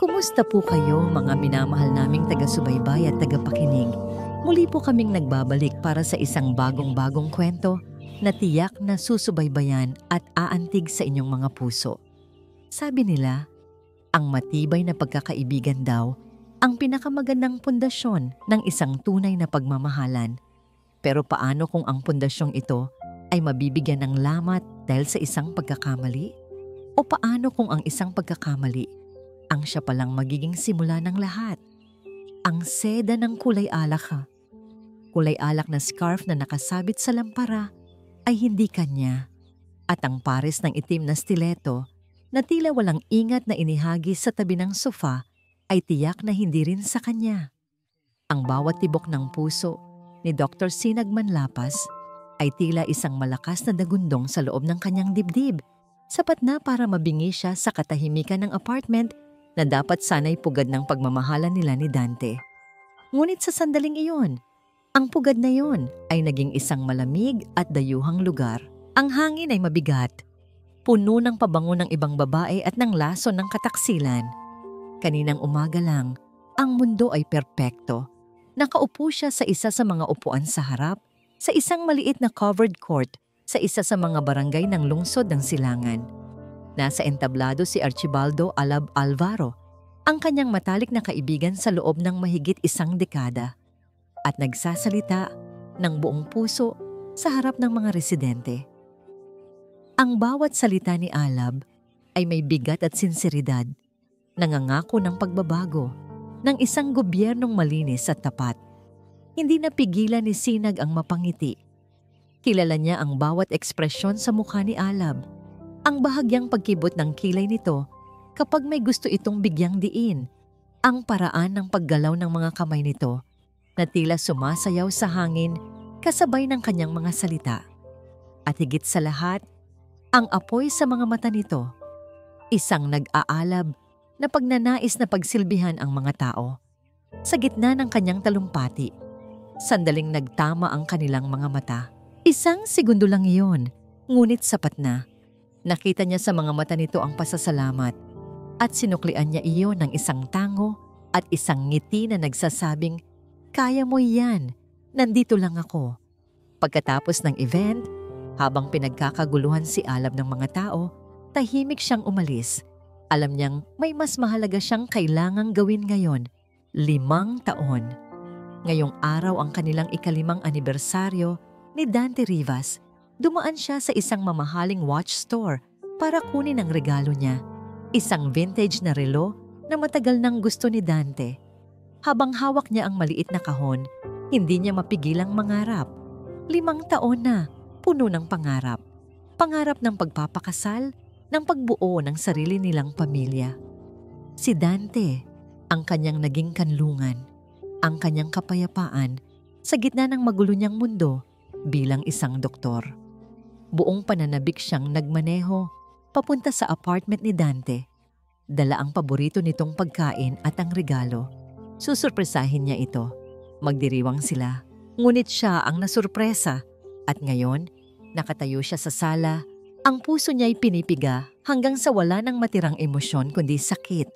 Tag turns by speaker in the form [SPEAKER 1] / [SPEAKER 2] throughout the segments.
[SPEAKER 1] Kumusta po kayo mga minamahal naming taga-subaybay at tagapakinig? Muli po kaming nagbabalik para sa isang bagong kwento na tiyak na susubaybayan at aantig sa inyong mga puso. Sabi nila, ang matibay na pagkakaibigan daw ang pinakamagandang pundasyon ng isang tunay na pagmamahalan. Pero paano kung ang pundasyong ito ay mabibigyan ng lamat dahil sa isang pagkakamali? O paano kung ang isang pagkakamali ang siya palang magiging simula ng lahat? Ang seda ng kulay alak kulay alak na scarf na nakasabit sa lampara ay hindi kanya. At ang pares ng itim na stiletto na tila walang ingat na inihagis sa tabi ng sofa ay tiyak na hindi rin sa kanya. Ang bawat tibok ng puso ni Dr. Sinag Manlapas ay tila isang malakas na dagundong sa loob ng kanyang dibdib, sapat na para mabingi siya sa katahimikan ng apartment na dapat sana'y pugad ng pagmamahalan nila ni Dante. Ngunit sa sandaling iyon, ang pugad na iyon ay naging isang malamig at dayuhang lugar. Ang hangin ay mabigat, puno ng pabango ng ibang babae at ng lason ng kataksilan. Kaninang umaga lang, ang mundo ay perpekto. Nakaupo siya sa isa sa mga upuan sa harap, sa isang maliit na covered court, sa isa sa mga barangay ng lungsod ng Silangan. Nasa entablado si Archibaldo Alab Alvaro, ang kanyang matalik na kaibigan sa loob ng mahigit isang dekada, at nagsasalita ng buong puso sa harap ng mga residente. Ang bawat salita ni Alab ay may bigat at sinseridad, nangangako ng pagbabago, ng isang gobyernong malinis at tapat. Hindi napigilan ni Sinag ang mapangiti. Kilala niya ang bawat ekspresyon sa mukha ni Alab, ang bahagyang pagkibot ng kilay nito kapag may gusto itong bigyang diin, ang paraan ng paggalaw ng mga kamay nito na tila sumasayaw sa hangin kasabay ng kanyang mga salita. At higit sa lahat, ang apoy sa mga mata nito, isang nag-aalab na pagnanais na pagsilbihan ang mga tao. Sa gitna ng kanyang talumpati, sandaling nagtama ang kanilang mga mata. Isang segundo lang iyon, ngunit sapat na. Nakita niya sa mga mata nito ang pasasalamat at sinuklian niya iyon ng isang tango at isang ngiti na nagsasabing, "Kaya mo yan, nandito lang ako." Pagkatapos ng event, habang pinagkakaguluhan si Alab ng mga tao, tahimik siyang umalis. Alam niyang may mas mahalaga siyang kailangang gawin ngayon, 5 taon. Ngayong araw ang kanilang ika-5 anibersaryo ni Dante Rivas. Dumaan siya sa isang mamahaling watch store para kunin ang regalo niya, isang vintage na relo na matagal nang gusto ni Dante. Habang hawak niya ang maliit na kahon, hindi niya mapigilang mangarap. 5 taon na, puno ng pangarap. Pangarap ng pagpapakasal, ng pagbuo ng sarili nilang pamilya. Si Dante, ang kanyang naging kanlungan, ang kanyang kapayapaan sa gitna ng magulo niyang mundo bilang isang doktor. Buong pananabik siyang nagmaneho papunta sa apartment ni Dante. Dala ang paborito nitong pagkain at ang regalo. Susurpresahin niya ito. Magdiriwang sila. Ngunit siya ang nasurpresa. At ngayon, nakatayo siya sa sala. Ang puso niya'y pinipiga hanggang sa wala nang matirang emosyon kundi sakit.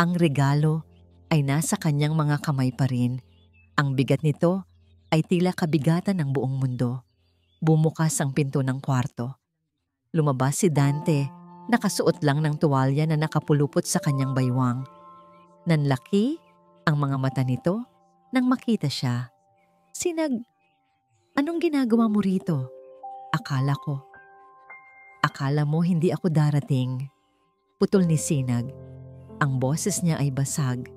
[SPEAKER 1] Ang regalo ay nasa kanyang mga kamay pa rin. Ang bigat nito ay tila kabigatan ng buong mundo. Bumukas ang pinto ng kwarto. Lumabas si Dante, nakasuot lang ng tuwalya na nakapulupot sa kanyang baywang. Nanlaki ang mga mata nito nang makita siya. "Sinag, anong ginagawa mo rito?" Akala mo hindi ako darating." Putol ni Sinag. Ang boses niya ay basag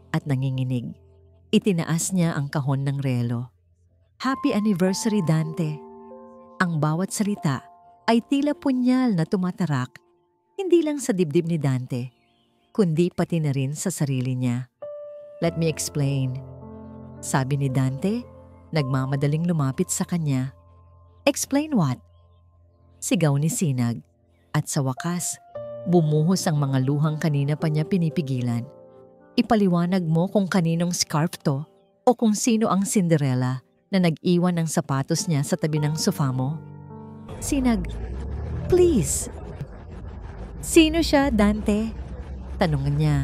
[SPEAKER 1] at nanginginig. Itinaas niya ang kahon ng relo. "Happy anniversary, Dante." Ang bawat salita ay tila punyal na tumatarak, hindi lang sa dibdib ni Dante, kundi pati na rin sa sarili niya. "Let me explain," sabi ni Dante, nagmamadaling lumapit sa kanya. "Explain what?" Sigaw ni Sinag. At sa wakas, bumuhos ang mga luhang kanina pa niya pinipigilan. "Ipaliwanag mo kung kaninong scarf to o kung sino ang Cinderella na nag-iwan ng sapatos niya sa tabi ng sofa mo." "Sinag, please." "Sino siya, Dante?" tanungan niya.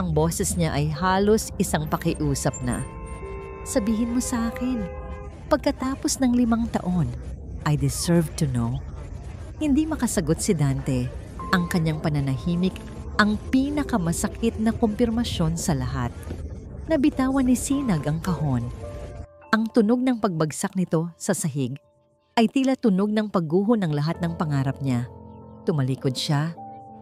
[SPEAKER 1] Ang boses niya ay halos isang pakiusap na. Sabihin mo sa akin, pagkatapos ng 5 taon, I deserve to know. Hindi makasagot si Dante. Ang kanyang pananahimik ang pinakamasakit na kumpirmasyon sa lahat. Nabitawan ni Sinag ang kahon. Ang tunog ng pagbagsak nito sa sahig ay tila tunog ng pagguho ng lahat ng pangarap niya. Tumalikod siya.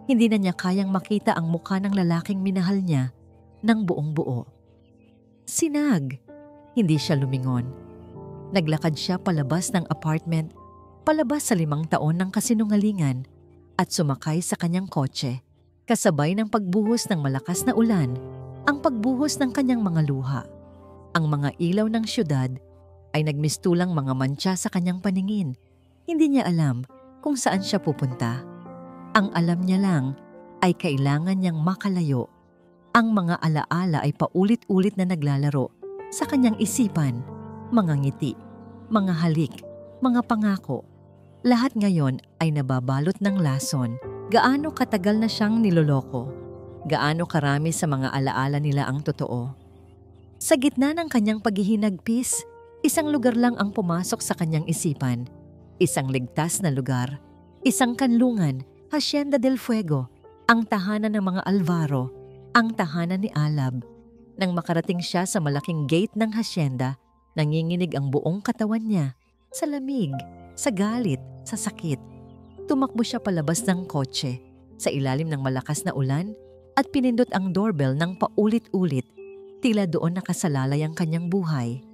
[SPEAKER 1] Hindi na niya kayang makita ang mukha ng lalaking minahal niya ng buong buo. Sinag! Hindi siya lumingon. Naglakad siya palabas ng apartment, palabas sa 5 taon ng kasinungalingan at sumakay sa kanyang kotse. Kasabay ng pagbuhos ng malakas na ulan, ang pagbuhos ng kanyang mga luha. Ang mga ilaw ng syudad ay nagmistulang mga mantsa sa kanyang paningin. Hindi niya alam kung saan siya pupunta. Ang alam niya lang ay kailangan niyang makalayo. Ang mga alaala ay paulit-ulit na naglalaro sa kanyang isipan. Mga ngiti, mga halik, mga pangako. Lahat ngayon ay nababalot ng lason. Gaano katagal na siyang niloloko? Gaano karami sa mga alaala nila ang totoo? Sa gitna ng kanyang paghihinagpis, isang lugar lang ang pumasok sa kanyang isipan. Isang ligtas na lugar, isang kanlungan, Hacienda del Fuego, ang tahanan ng mga Alvaro, ang tahanan ni Alab. Nang makarating siya sa malaking gate ng hacienda, nanginginig ang buong katawan niya, sa lamig, sa galit, sa sakit. Tumakbo siya palabas ng kotse, sa ilalim ng malakas na ulan, at pinindot ang doorbell ng paulit-ulit, tila doon nakasalalay ang kanyang buhay.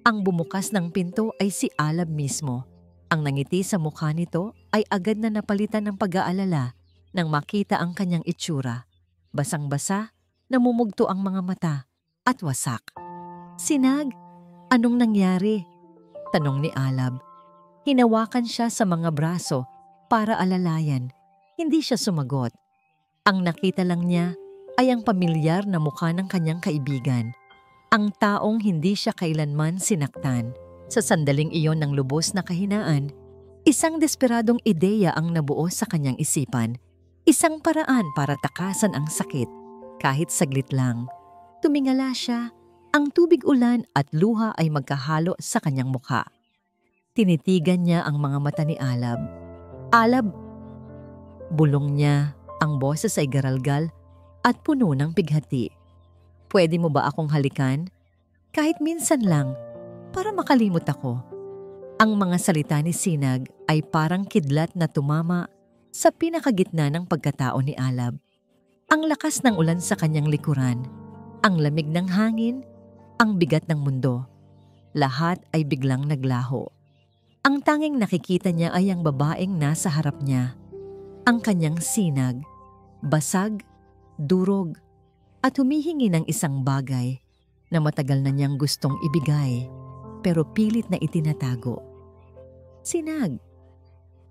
[SPEAKER 1] Ang bumukas ng pinto ay si Alab mismo. Ang nangiti sa mukha nito ay agad na napalitan ng pag-aalala nang makita ang kanyang itsura. Basang-basa, namumugto ang mga mata at wasak. Sinag, anong nangyari? Tanong ni Alab. Hinawakan siya sa mga braso para alalayan. Hindi siya sumagot. Ang nakita lang niya ay ang pamilyar na mukha ng kanyang kaibigan. Ang taong hindi siya kailanman sinaktan. Sa sandaling iyon ng lubos na kahinaan, isang desperadong ideya ang nabuo sa kanyang isipan. Isang paraan para takasan ang sakit. Kahit saglit lang. Tumingala siya, ang tubig ulan at luha ay magkahalo sa kanyang mukha. Tinitigan niya ang mga mata ni Alab. Alab! Bulong niya, ang boses ay garalgal at puno ng pighati. Pwede mo ba akong halikan? Kahit minsan lang, para makalimot ako. Ang mga salita ni Sinag ay parang kidlat na tumama sa pinakagitna ng pagkatao ni Alab. Ang lakas ng ulan sa kanyang likuran, ang lamig ng hangin, ang bigat ng mundo. Lahat ay biglang naglaho. Ang tanging nakikita niya ay ang babaeng nasa harap niya. Ang kanyang Sinag, basag, durog, at humihingi ng isang bagay na matagal na niyang gustong ibigay pero pilit na itinatago. Sinag,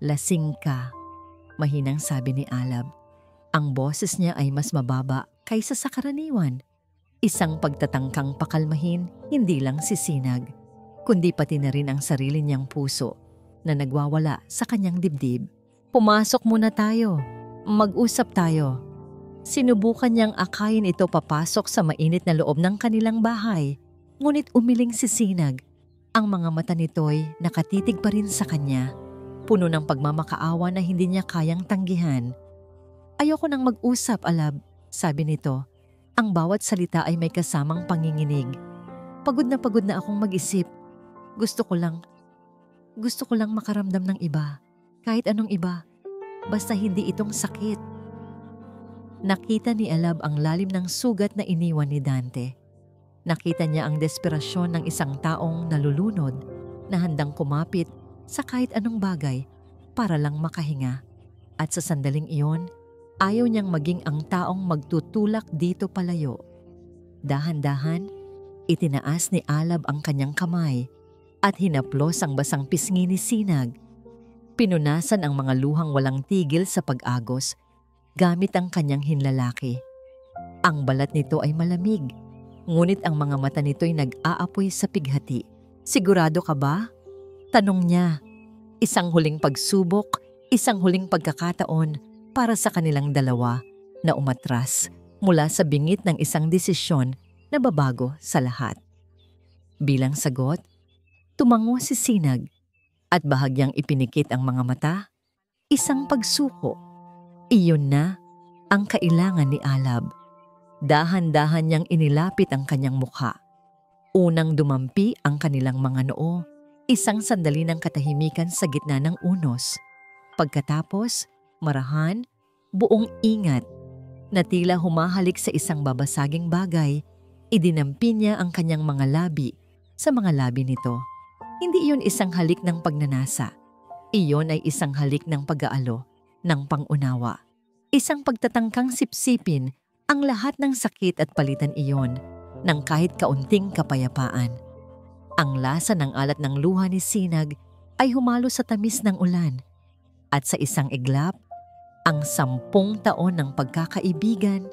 [SPEAKER 1] lasing ka, mahinang sabi ni Alab. Ang boses niya ay mas mababa kaysa sa karaniwan. Isang pagtatangkang pakalmahin hindi lang si Sinag, kundi pati na rin ang sarili niyang puso na nagwawala sa kanyang dibdib. Pumasok muna tayo, mag-usap tayo. Sinubukan niyang akayin ito papasok sa mainit na loob ng kanilang bahay, ngunit umiling si Sinag. Ang mga mata nito'y nakatitig pa rin sa kanya, puno ng pagmamakaawa na hindi niya kayang tanggihan. Ayoko nang mag-usap, Alab, sabi nito. Ang bawat salita ay may kasamang panginginig. Pagod na akong mag-isip. Gusto ko lang makaramdam ng iba. Kahit anong iba. Basta hindi itong sakit. Nakita ni Alab ang lalim ng sugat na iniwan ni Dante. Nakita niya ang desperasyon ng isang taong nalulunod na handang kumapit sa kahit anong bagay para lang makahinga. At sa sandaling iyon, ayaw niyang maging ang taong magtutulak dito palayo. Dahan-dahan, itinaas ni Alab ang kanyang kamay at hinaplos ang basang pisngi ni Sinag. Pinunasan ang mga luhang walang tigil sa pag-agos gamit ang kanyang hinlalaki. Ang balat nito ay malamig, ngunit ang mga mata nito'y nag-aapoy sa pighati. Sigurado ka ba? Tanong niya. Isang huling pagsubok, isang huling pagkakataon para sa kanilang dalawa na umatras mula sa bingit ng isang desisyon na babago sa lahat. Bilang sagot, tumango si Sinag at bahagyang ipinikit ang mga mata, isang pagsuko. Iyon na ang kailangan ni Alab. Dahan-dahan niyang inilapit ang kanyang mukha. Unang dumampi ang kanilang mga noo, isang sandali ng katahimikan sa gitna ng unos. Pagkatapos, marahan, buong ingat, na tila humahalik sa isang babasaging bagay, idinampi niya ang kanyang mga labi sa mga labi nito. Hindi iyon isang halik ng pagnanasa. Iyon ay isang halik ng pag-aalo, ng pangunawa. Isang pagtatangkang sipsipin ang lahat ng sakit at palitan iyon ng kahit kaunting kapayapaan. Ang lasa ng alat ng luha ni Sinag ay humalo sa tamis ng ulan. At sa isang iglap, ang 10 taon ng pagkakaibigan,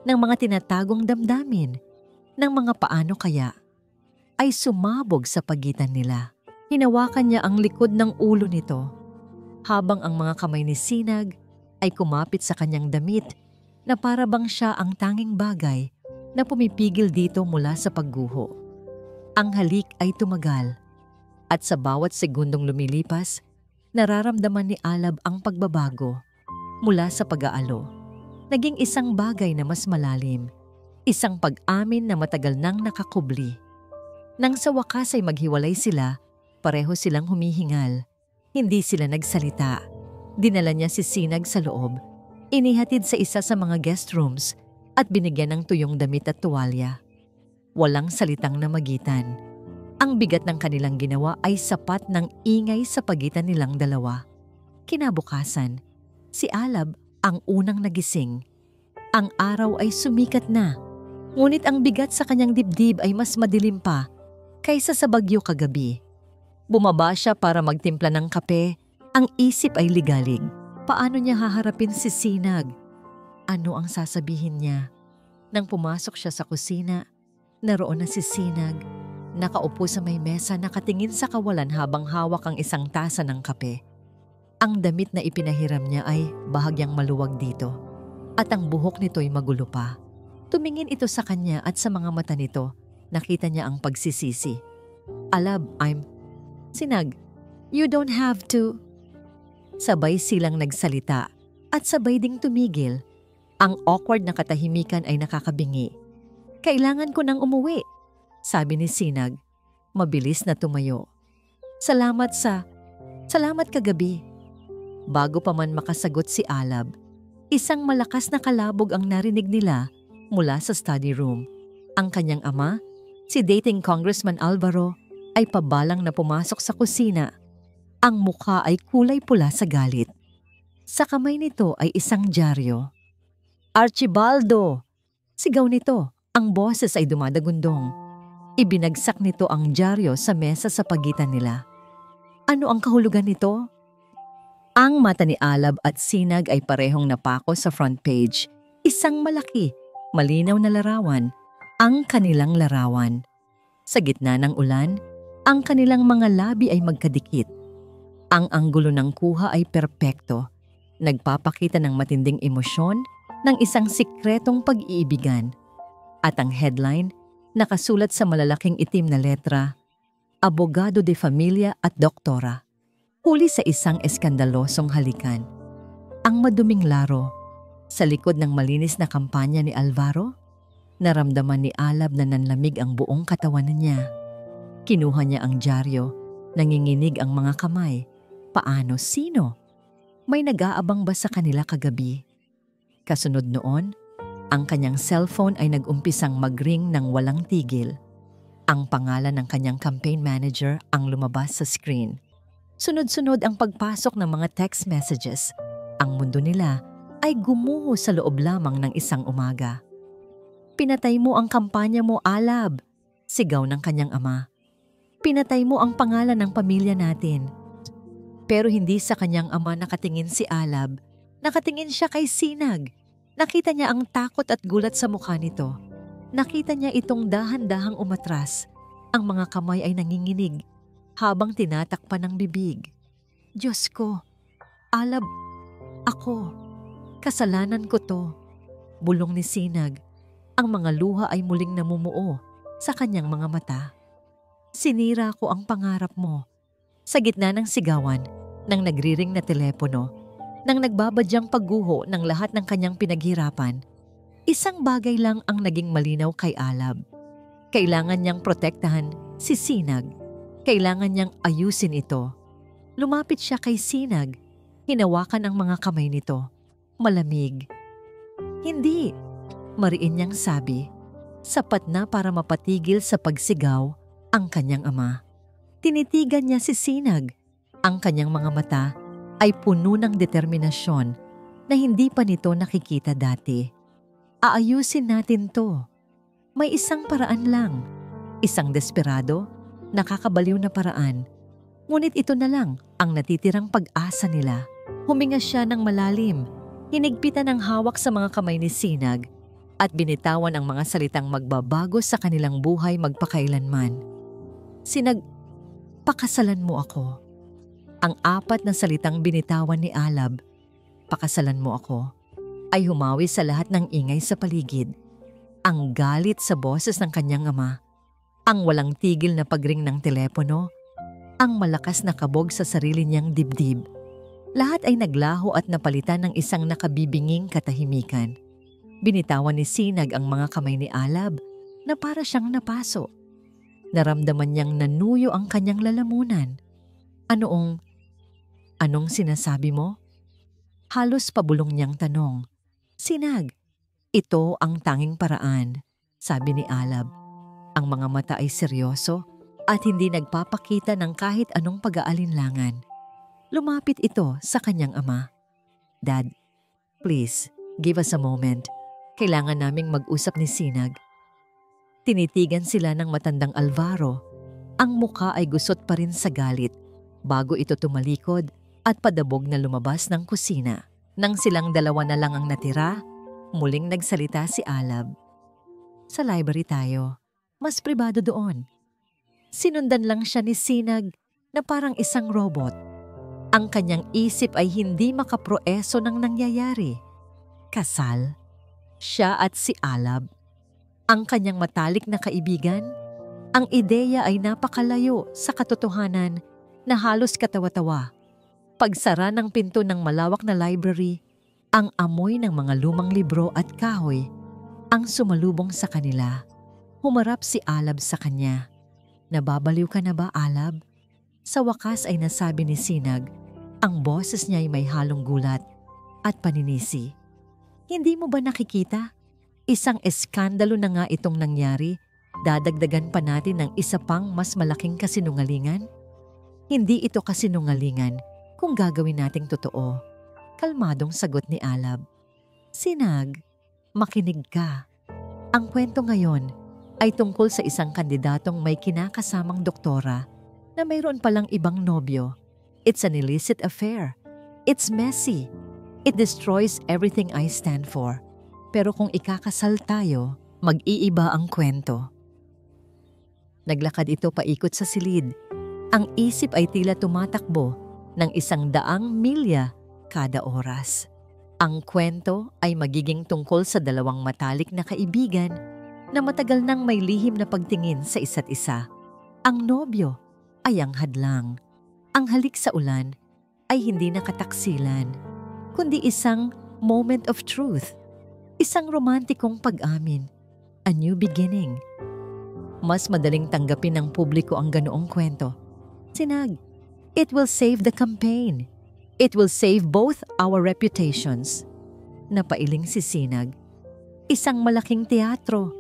[SPEAKER 1] ng mga tinatagong damdamin, ng mga paano kaya, ay sumabog sa pagitan nila. Hinawakan niya ang likod ng ulo nito, habang ang mga kamay ni Sinag ay kumapit sa kanyang damit na para bang siya ang tanging bagay na pumipigil dito mula sa pagguho. Ang halik ay tumagal, at sa bawat segundong lumilipas, nararamdaman ni Alab ang pagbabago mula sa pag-aalo. Naging isang bagay na mas malalim, isang pag-amin na matagal nang nakakubli. Nang sa wakas ay maghiwalay sila, pareho silang humihingal. Hindi sila nagsalita. Dinala niya si Sinag sa loob, inihatid sa isa sa mga guest rooms at binigyan ng tuyong damit at tuwalya. Walang salitang namagitan. Ang bigat ng kanilang ginawa ay sapat ng ingay sa pagitan nilang dalawa. Kinabukasan, si Alab ang unang nagising. Ang araw ay sumikat na, ngunit ang bigat sa kanyang dibdib ay mas madilim pa kaysa sa bagyo kagabi. Bumaba siya para magtimpla ng kape. Ang isip ay ligalig. Paano niya haharapin si Sinag? Ano ang sasabihin niya? Nang pumasok siya sa kusina, naroon na si Sinag, nakaupo sa may mesa, nakatingin sa kawalan habang hawak ang isang tasa ng kape. Ang damit na ipinahiram niya ay bahagyang maluwag dito, at ang buhok nito ay magulo pa. Tumingin ito sa kanya at sa mga mata nito, nakita niya ang pagsisisi. Alab, Sinag, you don't have to. Sabay silang nagsalita at sabay ding tumigil. Ang awkward na katahimikan ay nakakabingi. Kailangan ko nang umuwi, sabi ni Sinag, mabilis na tumayo. Salamat kagabi. Bago pa man makasagot si Alab, isang malakas na kalabog ang narinig nila mula sa study room. Ang kanyang ama, si dating Congressman Alvaro, ay pabalang na pumasok sa kusina. Ang mukha ay kulay pula sa galit. Sa kamay nito ay isang dyaryo. Archibaldo! Sigaw nito. Ang boses ay dumadagundong. Ibinagsak nito ang dyaryo sa mesa sa pagitan nila. Ano ang kahulugan nito? Ang mata ni Alab at Sinag ay parehong napako sa front page. Isang malaki, malinaw na larawan, ang kanilang larawan. Sa gitna ng ulan, ang kanilang mga labi ay magkadikit. Ang anggulo ng kuha ay perpekto, nagpapakita ng matinding emosyon ng isang sikretong pag-iibigan. At ang headline, nakasulat sa malalaking itim na letra, Abogado de Familia at Doktora, huli sa isang eskandalosong halikan. Ang maduming laro, sa likod ng malinis na kampanya ni Alvaro, naramdaman ni Alab na nanlamig ang buong katawan niya. Kinuha niya ang dyaryo, nanginginig ang mga kamay. Paano? Sino? May nag-aabang ba sa kanila kagabi? Kasunod noon, ang kanyang cellphone ay nag-umpisang mag-ring ng walang tigil. Ang pangalan ng kanyang campaign manager ang lumabas sa screen. Sunod-sunod ang pagpasok ng mga text messages. Ang mundo nila ay gumuho sa loob lamang ng isang umaga. Pinatay mo ang kampanya mo, Alab, sigaw ng kanyang ama. Pinatay mo ang pangalan ng pamilya natin. Pero hindi sa kanyang ama nakatingin si Alab. Nakatingin siya kay Sinag. Nakita niya ang takot at gulat sa mukha nito. Nakita niya itong dahan-dahang umatras. Ang mga kamay ay nanginginig habang tinatakpan ng bibig. Diyos ko, Alab, ako, kasalanan ko to. Bulong ni Sinag. Ang mga luha ay muling namumuo sa kanyang mga mata. Sinira ko ang pangarap mo. Sa gitna ng sigawan, ng nagriring na telepono, ng nagbabadyang pagguho ng lahat ng kanyang pinaghirapan, isang bagay lang ang naging malinaw kay Alab. Kailangan niyang protektahan si Sinag. Kailangan niyang ayusin ito. Lumapit siya kay Sinag. Hinawakan ang mga kamay nito. Malamig. Hindi, mariin niyang sabi. Sapat na para mapatigil sa pagsigaw ang kanyang ama. Tinitigan niya si Sinag. Ang kanyang mga mata ay puno ng determinasyon na hindi pa nito nakikita dati. Aayusin natin to. May isang paraan lang. Isang desperado, nakakabaliw na paraan. Ngunit ito na lang ang natitirang pag-asa nila. Huminga siya ng malalim. Hinigpitan ang hawak sa mga kamay ni Sinag at binitawan ang mga salitang magbabago sa kanilang buhay magpakailanman. Sinag, pakasalan mo ako. Ang apat na salitang binitawan ni Alab, pakasalan mo ako, ay humawi sa lahat ng ingay sa paligid. Ang galit sa boses ng kanyang ama, ang walang tigil na pagring ng telepono, ang malakas na kabog sa sarili niyang dibdib. Lahat ay naglaho at napalitan ng isang nakabibinging katahimikan. Binitawan ni Sinag ang mga kamay ni Alab na para siyang napaso. Naramdaman niyang nanuyo ang kanyang lalamunan. Anong sinasabi mo? Halos pabulong niyang tanong. Sinag, ito ang tanging paraan, sabi ni Alab. Ang mga mata ay seryoso at hindi nagpapakita ng kahit anong pag-aalinlangan. Lumapit ito sa kanyang ama. Dad, please, give us a moment. Kailangan naming mag-usap ni Sinag. Tinitigan sila ng matandang Alvaro. Ang muka ay gusot pa rin sa galit bago ito tumalikod at padabog na lumabas ng kusina. Nang silang dalawa na lang ang natira, muling nagsalita si Alab. Sa library tayo. Mas pribado doon. Sinundan lang siya ni Sinag na parang isang robot. Ang kanyang isip ay hindi makaproeso ng nangyayari. Kasal, siya at si Alab. Ang kanyang matalik na kaibigan, ang ideya ay napakalayo sa katotohanan na halos katawa-tawa. Pagsara ng pinto ng malawak na library, ang amoy ng mga lumang libro at kahoy ang sumalubong sa kanila. Humarap si Alab sa kanya. Nababaliw ka na ba, Alab? Sa wakas ay nasabi ni Sinag. Ang boses niya ay may halong gulat at paninisi. Hindi mo ba nakikita? Isang eskandalo na nga itong nangyari. Dadagdagan pa natin ng isa pang mas malaking kasinungalingan? Hindi ito kasinungalingan kung gagawin nating totoo. Kalmadong sagot ni Alab. Sinag, makinig ka. Ang kwento ngayon ay tungkol sa isang kandidatong may kinakasamang doktora na mayroon palang ibang nobyo. It's an illicit affair. It's messy. It destroys everything I stand for. Pero kung ikakasal tayo, mag-iiba ang kwento. Naglakad ito paikot sa silid. Ang isip ay tila tumatakbo ng 100 milya kada oras. Ang kwento ay magiging tungkol sa dalawang matalik na kaibigan na matagal nang may lihim na pagtingin sa isa't isa. Ang nobyo ay ang hadlang. Ang halik sa ulan ay hindi nakataksilan, kundi isang moment of truth. Isang romantikong pag-amin. A new beginning. Mas madaling tanggapin ng publiko ang ganoong kwento. Sinag, it will save the campaign. It will save both our reputations. Napailing si Sinag. Isang malaking teatro.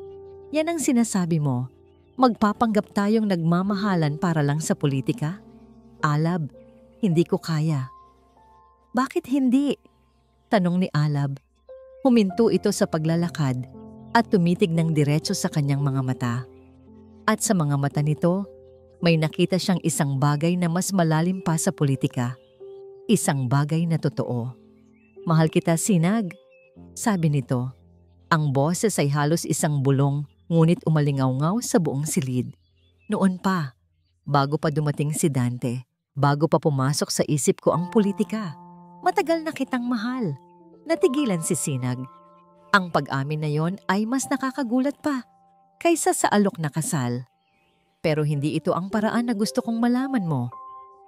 [SPEAKER 1] Yan ang sinasabi mo. Magpapanggap tayong nagmamahalan para lang sa politika? Alab, hindi ko kaya. Bakit hindi? Tanong ni Alab. Huminto ito sa paglalakad at tumitig ng diretso sa kanyang mga mata. At sa mga mata nito, may nakita siyang isang bagay na mas malalim pa sa politika. Isang bagay na totoo. Mahal kita, Sinag, sabi nito. Ang boses ay halos isang bulong, ngunit umalingaw-ngaw sa buong silid. Noon pa, bago pa dumating si Dante, bago pa pumasok sa isip ko ang politika, matagal na kitang mahal. Natigilan si Sinag. Ang pag-amin na yon ay mas nakakagulat pa kaysa sa alok na kasal. Pero hindi ito ang paraan na gusto kong malaman mo.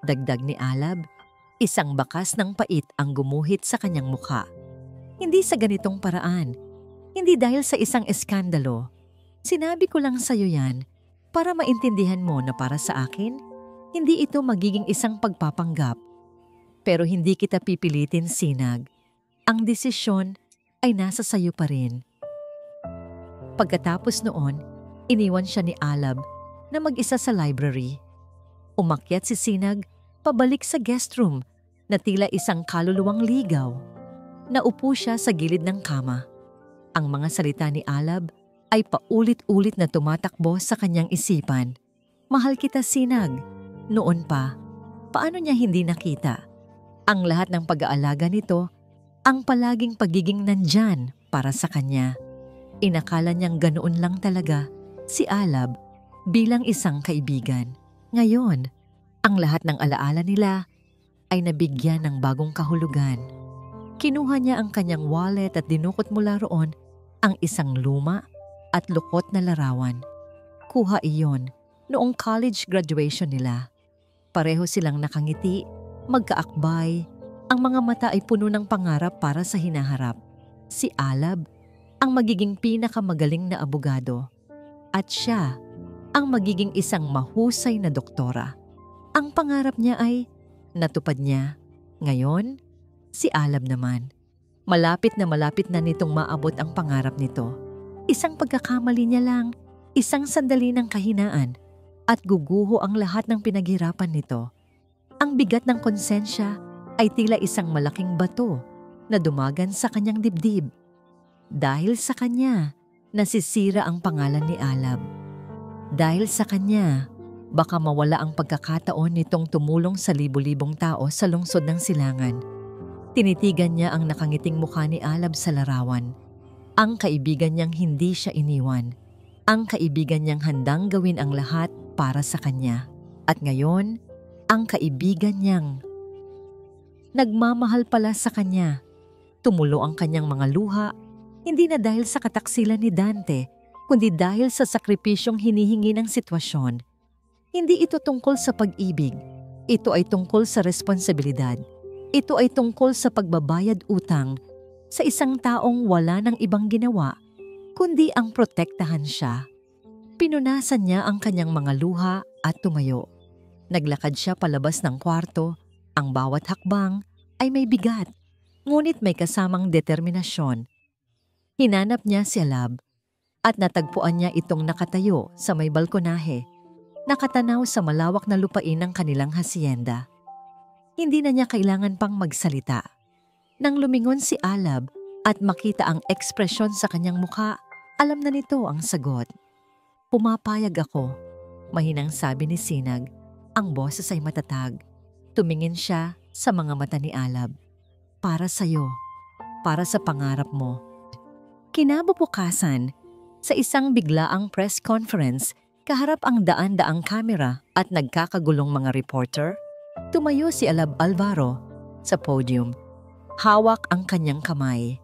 [SPEAKER 1] Dagdag ni Alab, isang bakas ng pait ang gumuhit sa kanyang mukha. Hindi sa ganitong paraan. Hindi dahil sa isang eskandalo. Sinabi ko lang sa'yo yan para maintindihan mo na para sa akin, hindi ito magiging isang pagpapanggap. Pero hindi kita pipilitin, Sinag. Ang desisyon ay nasa sayo pa rin. Pagkatapos noon, iniwan siya ni Alab na mag-isa sa library. Umakyat si Sinag pabalik sa guest room na tila isang kaluluwang ligaw. Naupo siya sa gilid ng kama. Ang mga salita ni Alab ay paulit-ulit na tumatakbo sa kanyang isipan. Mahal kita, Sinag. Noon pa, paano niya hindi nakita? Ang lahat ng pag-aalaga nito, ang palaging pagiging nandyan para sa kanya. Inakala niyang ganoon lang talaga si Alab bilang isang kaibigan. Ngayon, ang lahat ng alaala nila ay nabigyan ng bagong kahulugan. Kinuha niya ang kanyang wallet at dinukot mula roon ang isang luma at lukot na larawan. Kuha iyon noong college graduation nila. Pareho silang nakangiti, magkaakbay, ang mga mata ay puno ng pangarap para sa hinaharap. Si Alab ang magiging pinakamagaling na abogado at siya ang magiging isang mahusay na doktora. Ang pangarap niya ay natupad niya. Ngayon, si Alab naman. Malapit na nitong maabot ang pangarap nito. Isang pagkakamali niya lang, isang sandali ng kahinaan at guguho ang lahat ng pinaghirapan nito. Ang bigat ng konsensya ay tila isang malaking bato na dumagan sa kanyang dibdib. Dahil sa kanya, nasisira ang pangalan ni Alab. Dahil sa kanya, baka mawala ang pagkakataon nitong tumulong sa libu-libong tao sa lungsod ng Silangan. Tinitigan niya ang nakangiting mukha ni Alab sa larawan. Ang kaibigan niyang hindi siya iniwan. Ang kaibigan niyang handang gawin ang lahat para sa kanya. At ngayon, ang kaibigan niyang nagmamahal pala sa kanya. Tumulo ang kanyang mga luha, hindi na dahil sa kataksilan ni Dante, kundi dahil sa sakripisyong hinihingi ng sitwasyon. Hindi ito tungkol sa pag-ibig. Ito ay tungkol sa responsibilidad. Ito ay tungkol sa pagbabayad utang sa isang taong wala ng ibang ginawa, kundi ang protektahan siya. Pinunasan niya ang kanyang mga luha at tumayo. Naglakad siya palabas ng kwarto. Ang bawat hakbang ay may bigat, ngunit may kasamang determinasyon. Hinanap niya si Alab at natagpuan niya itong nakatayo sa may balkonahe, nakatanaw sa malawak na lupain ng kanilang hasyenda. Hindi na niya kailangan pang magsalita. Nang lumingon si Alab at makita ang ekspresyon sa kanyang mukha, alam na nito ang sagot. Pumapayag ako, mahinang sabi ni Sinag. Ang boses ay matatag. Tumingin siya sa mga mata ni Alab. Para sa'yo, para sa pangarap mo. Kinabubukasan, sa isang biglaang press conference, kaharap ang daan-daang kamera at nagkakagulong mga reporter, tumayo si Alab Alvaro sa podium. Hawak ang kanyang kamay.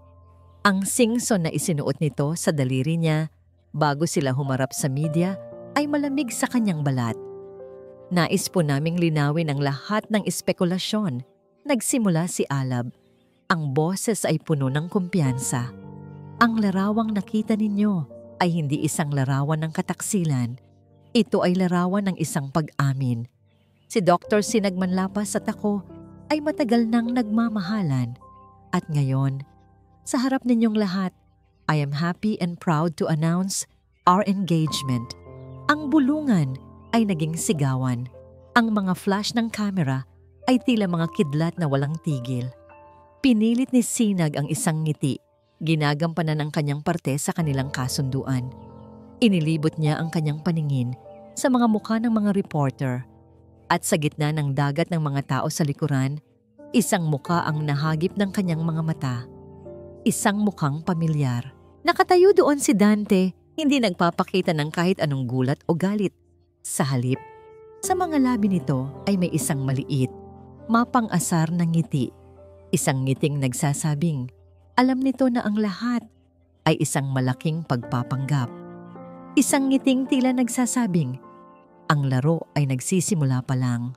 [SPEAKER 1] Ang singson na isinuot nito sa daliri niya bago sila humarap sa media ay malamig sa kanyang balat. Nais po naming linawin ang lahat ng espekulasyon. Nagsimula si Alab. Ang boses ay puno ng kumpiyansa. Ang larawang nakita ninyo ay hindi isang larawan ng kataksilan. Ito ay larawan ng isang pag-amin. Si Dr. Sinag Manlapas at ako ay matagal nang nagmamahalan. At ngayon, sa harap ninyong lahat, I am happy and proud to announce our engagement. Ang bulungan ay naging sigawan. Ang mga flash ng camera ay tila mga kidlat na walang tigil. Pinilit ni Sinag ang isang ngiti. Ginagampanan ang kanyang parte sa kanilang kasunduan. Inilibot niya ang kanyang paningin sa mga mukha ng mga reporter. At sa gitna ng dagat ng mga tao sa likuran, isang mukha ang nahagip ng kanyang mga mata. Isang mukhang pamilyar. Nakatayo doon si Dante, hindi nagpapakita ng kahit anong gulat o galit. Sa halip, sa mga labi nito ay may isang maliit, mapang-asar na ngiti. Isang ngiting nagsasabing, alam nito na ang lahat. ay isang malaking pagpapanggap. Isang ngiting tila nagsasabing, ang laro ay nagsisimula pa lang.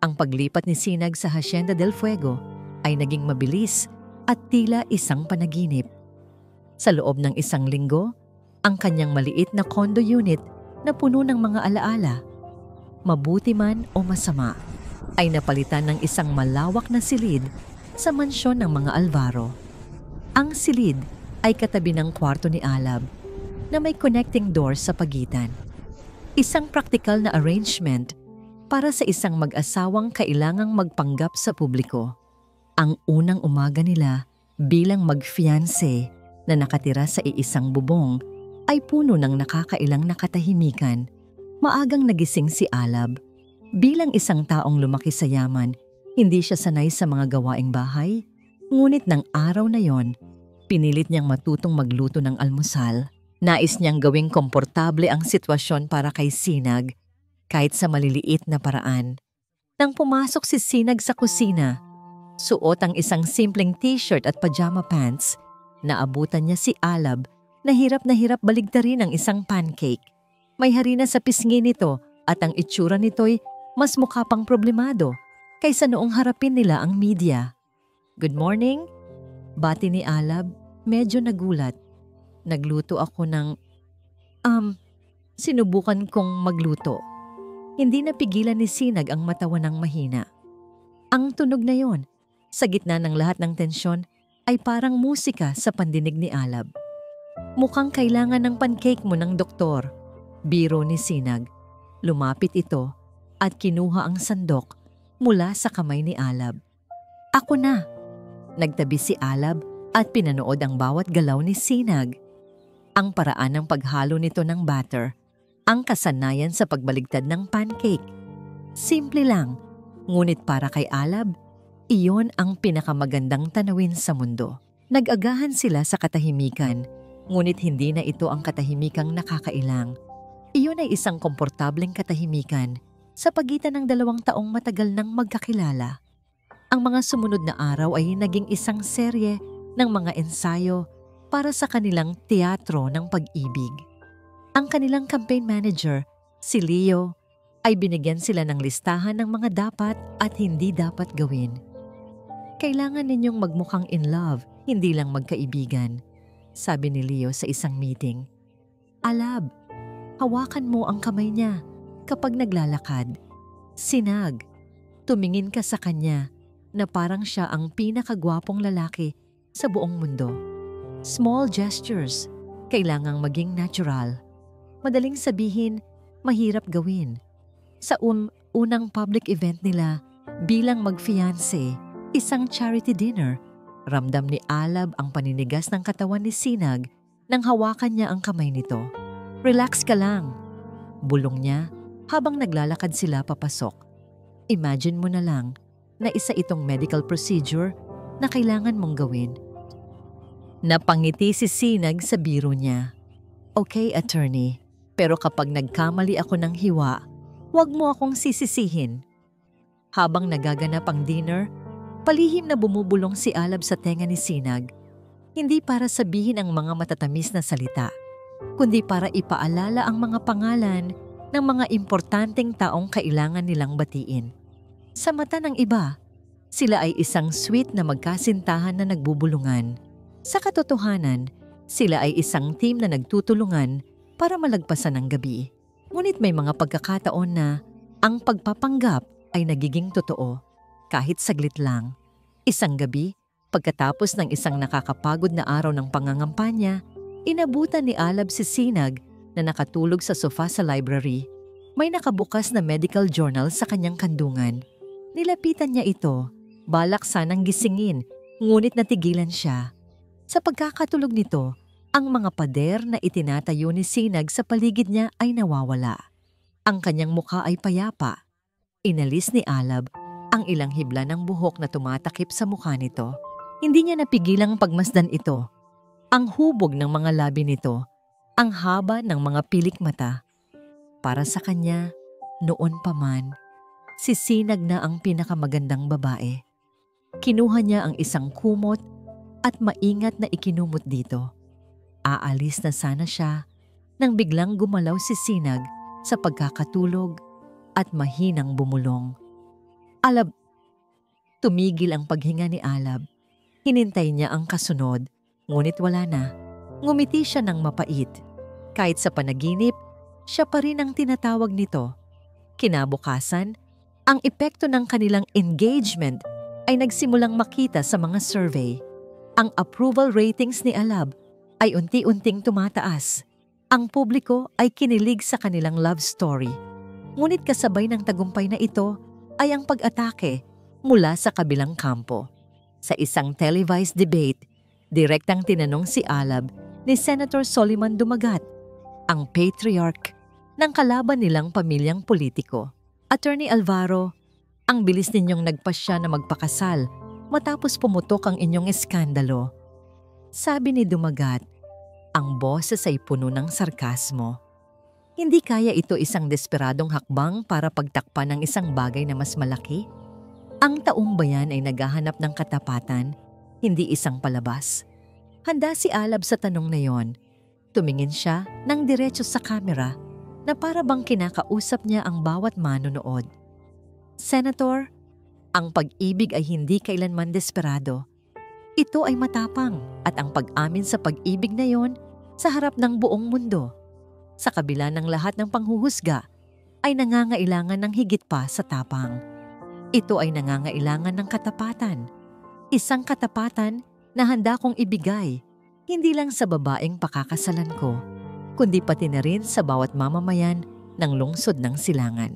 [SPEAKER 1] Ang paglipat ni Sinag sa Hacienda del Fuego ay naging mabilis at tila isang panaginip. Sa loob ng isang linggo, ang kanyang maliit na condo unit na puno ng mga alaala, mabuti man o masama, ay napalitan ng isang malawak na silid sa mansyon ng mga Alvaro. Ang silid ay katabi ng kwarto ni Alab na may connecting doors sa pagitan. Isang praktikal na arrangement para sa isang mag-asawang kailangang magpanggap sa publiko. Ang unang umaga nila bilang mag-fiancé na nakatira sa iisang bubong ay puno ng nakakailang nakatahimikan. Maagang nagising si Alab. Bilang isang taong lumaki sa yaman, hindi siya sanay sa mga gawaing bahay. Ngunit ng araw na yon, pinilit niyang matutong magluto ng almusal. Nais niyang gawing komportable ang sitwasyon para kay Sinag, kahit sa maliliit na paraan. Nang pumasok si Sinag sa kusina, suot ang isang simpleng t-shirt at pajama pants, naabutan niya si Alab na hirap baligtarin ang isang pancake. May harina sa pisngi nito at ang itsura nito'y mas mukha pang problemado kaysa noong harapin nila ang media. "Good morning," bati ni Alab, medyo nagulat. "Nagluto ako ng..." Sinubukan kong magluto. Hindi napigilan ni Sinag ang matawa ng mahina. Ang tunog na yon, sa gitna ng lahat ng tensyon, ay parang musika sa pandinig ni Alab. "Mukhang kailangan ng pancake mo ng doktor," biro ni Sinag. Lumapit ito at kinuha ang sandok mula sa kamay ni Alab. "Ako na." Nagtabi si Alab at pinanood ang bawat galaw ni Sinag. Ang paraan ng paghalo nito ng batter, ang kasanayan sa pagbaligtad ng pancake. Simple lang, ngunit para kay Alab, iyon ang pinakamagandang tanawin sa mundo. Nag-agahan sila sa katahimikan, ngunit hindi na ito ang katahimikang nakakailang. Iyon ay isang komportableng katahimikan sa pagitan ng 2 taong matagal nang magkakilala. Ang mga sumunod na araw ay naging isang serye ng mga ensayo para sa kanilang teatro ng pag-ibig. Ang kanilang campaign manager, si Leo, ay binigyan sila ng listahan ng mga dapat at hindi dapat gawin. "Kailangan ninyong magmukhang in love, hindi lang magkaibigan," sabi ni Leo sa isang meeting. "Alab, hawakan mo ang kamay niya kapag naglalakad. Sinag, tumingin ka sa kanya na parang siya ang pinakagwapong lalaki sa buong mundo. Small gestures, kailangang maging natural. Madaling sabihin, mahirap gawin." Sa unang public event nila bilang mag-fiancé, isang charity dinner, ramdam ni Alab ang paninigas ng katawan ni Sinag nang hawakan niya ang kamay nito. "Relax ka lang," bulong niya habang naglalakad sila papasok. "Imagine mo na lang na isa itong medical procedure na kailangan mong gawin." Napangiti si Sinag sa biro niya. "Okay, attorney, pero kapag nagkamali ako ng hiwa, huwag mo akong sisisihin." Habang nagaganap ang dinner, palihim na bumubulong si Alab sa tenga ni Sinag. Hindi para sabihin ang mga matatamis na salita, kundi para ipaalala ang mga pangalan ng mga importanteng taong kailangan nilang batiin. Sa mata ng iba, sila ay isang sweet na magkasintahan na nagbubulungan. Sa katotohanan, sila ay isang team na nagtutulungan para malagpasan ang gabi. Ngunit may mga pagkakataon na ang pagpapanggap ay nagiging totoo, kahit saglit lang. Isang gabi, pagkatapos ng isang nakakapagod na araw ng pangangampanya, inabutan ni Alab si Sinag na nakatulog sa sofa sa library. May nakabukas na medical journal sa kanyang kandungan. Nilapitan niya ito, balak sanang gisingin, ngunit natigilan siya. Sa pagkakatulog nito, ang mga pader na itinatayo ni Sinag sa paligid niya ay nawawala. Ang kanyang mukha ay payapa. Inalis ni Alab ang ilang hibla ng buhok na tumatakip sa mukha nito. Hindi niya napigilang pagmasdan ito. Ang hubog ng mga labi nito, ang haba ng mga pilik mata. Para sa kanya, noon pa man, si Sinag na ang pinakamagandang babae. Kinuha niya ang isang kumot at maingat na ikinumot dito. aalis na sana siya nang biglang gumalaw si Sinag sa pagkakatulog at mahinang bumulong. Alab! Tumigil ang paghinga ni Alab. Hinintay niya ang kasunod, ngunit wala na. Ngumiti siya ng mapait. Kahit sa panaginip, siya pa rin ang tinatawag nito. Kinabukasan, ang epekto ng kanilang engagement ay nagsimulang makita sa mga survey. Ang approval ratings ni Alab ay unti-unting tumataas. Ang publiko ay kinilig sa kanilang love story. Ngunit kasabay ng tagumpay na ito ay ang pag-atake mula sa kabilang kampo. Sa isang televised debate, direktang tinanong si Alab ni Senator Soliman Dumagat, ang patriarch ng kalaban nilang pamilyang politiko. Attorney Alvaro, ang bilis ninyong nagpasya na magpakasal matapos pumutok ang inyong eskandalo. Sabi ni Dumagat, ang boses ay puno ng sarkasmo. Hindi kaya ito isang desperadong hakbang para pagtakpan ng isang bagay na mas malaki? Ang taong bayan ay naghahanap ng katapatan, hindi isang palabas. Handa si Alab sa tanong na yon. Tumingin siya ng diretso sa kamera na para bang kinakausap niya ang bawat manonood. Senator, ang pag-ibig ay hindi kailanman desperado. Ito ay matapang at ang pag-amin sa pag-ibig na yon sa harap ng buong mundo. Sa kabila ng lahat ng panghuhusga, ay nangangailangan ng higit pa sa tapang. Ito ay nangangailangan ng katapatan. Isang katapatan na handa kong ibigay, hindi lang sa babaeng pakakasalan ko, kundi pati na rin sa bawat mamamayan ng lungsod ng Silangan.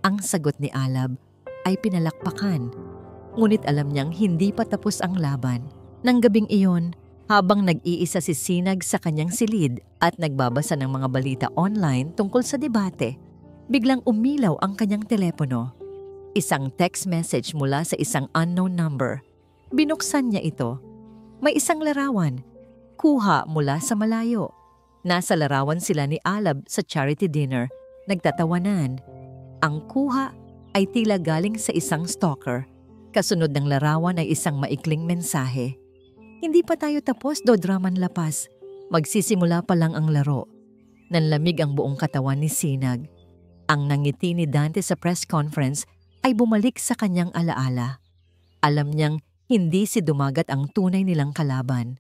[SPEAKER 1] Ang sagot ni Alab ay pinalakpakan, ngunit alam niyang hindi pa tapos ang laban. Nang gabing iyon, habang nag-iisa si Sinag sa kanyang silid at nagbabasa ng mga balita online tungkol sa debate, biglang umilaw ang kanyang telepono. Isang text message mula sa isang unknown number. Binuksan niya ito. May isang larawan. Kuha mula sa malayo. Nasa larawan sila ni Alab sa charity dinner. Nagtatawanan. Ang kuha ay tila galing sa isang stalker. Kasunod ng larawan ay isang maikling mensahe. Hindi pa tayo tapos, Dodraman Lapas. Magsisimula pa lang ang laro. Nanlamig ang buong katawan ni Sinag. Ang nangiti ni Dante sa press conference ay bumalik sa kanyang alaala. Alam niyang hindi si Dumagat ang tunay nilang kalaban.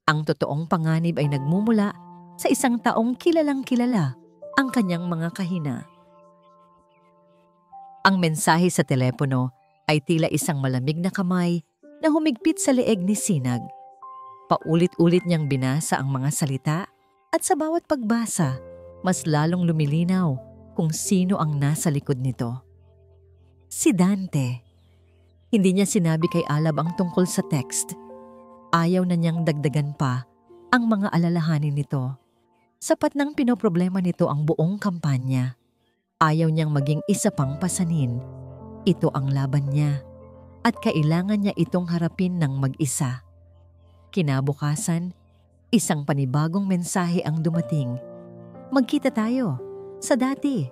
[SPEAKER 1] Ang totoong panganib ay nagmumula sa isang taong kilalang kilala ang kanyang mga kahina. Ang mensahe sa telepono ay tila isang malamig na kamay na humigpit sa leeg ni Sinag. Paulit-ulit niyang binasa ang mga salita at sa bawat pagbasa, mas lalong lumilinaw kung sino ang nasa likod nito. Si Dante. Hindi niya sinabi kay Alab ang tungkol sa text. Ayaw na niyang dagdagan pa ang mga alalahanin nito. Sapat nang pinoproblema nito ang buong kampanya. Ayaw niyang maging isa pang pasanin. Ito ang laban niya at kailangan niya itong harapin ng mag-isa. Kinabukasan, isang panibagong mensahe ang dumating. Magkita tayo. Sa dati.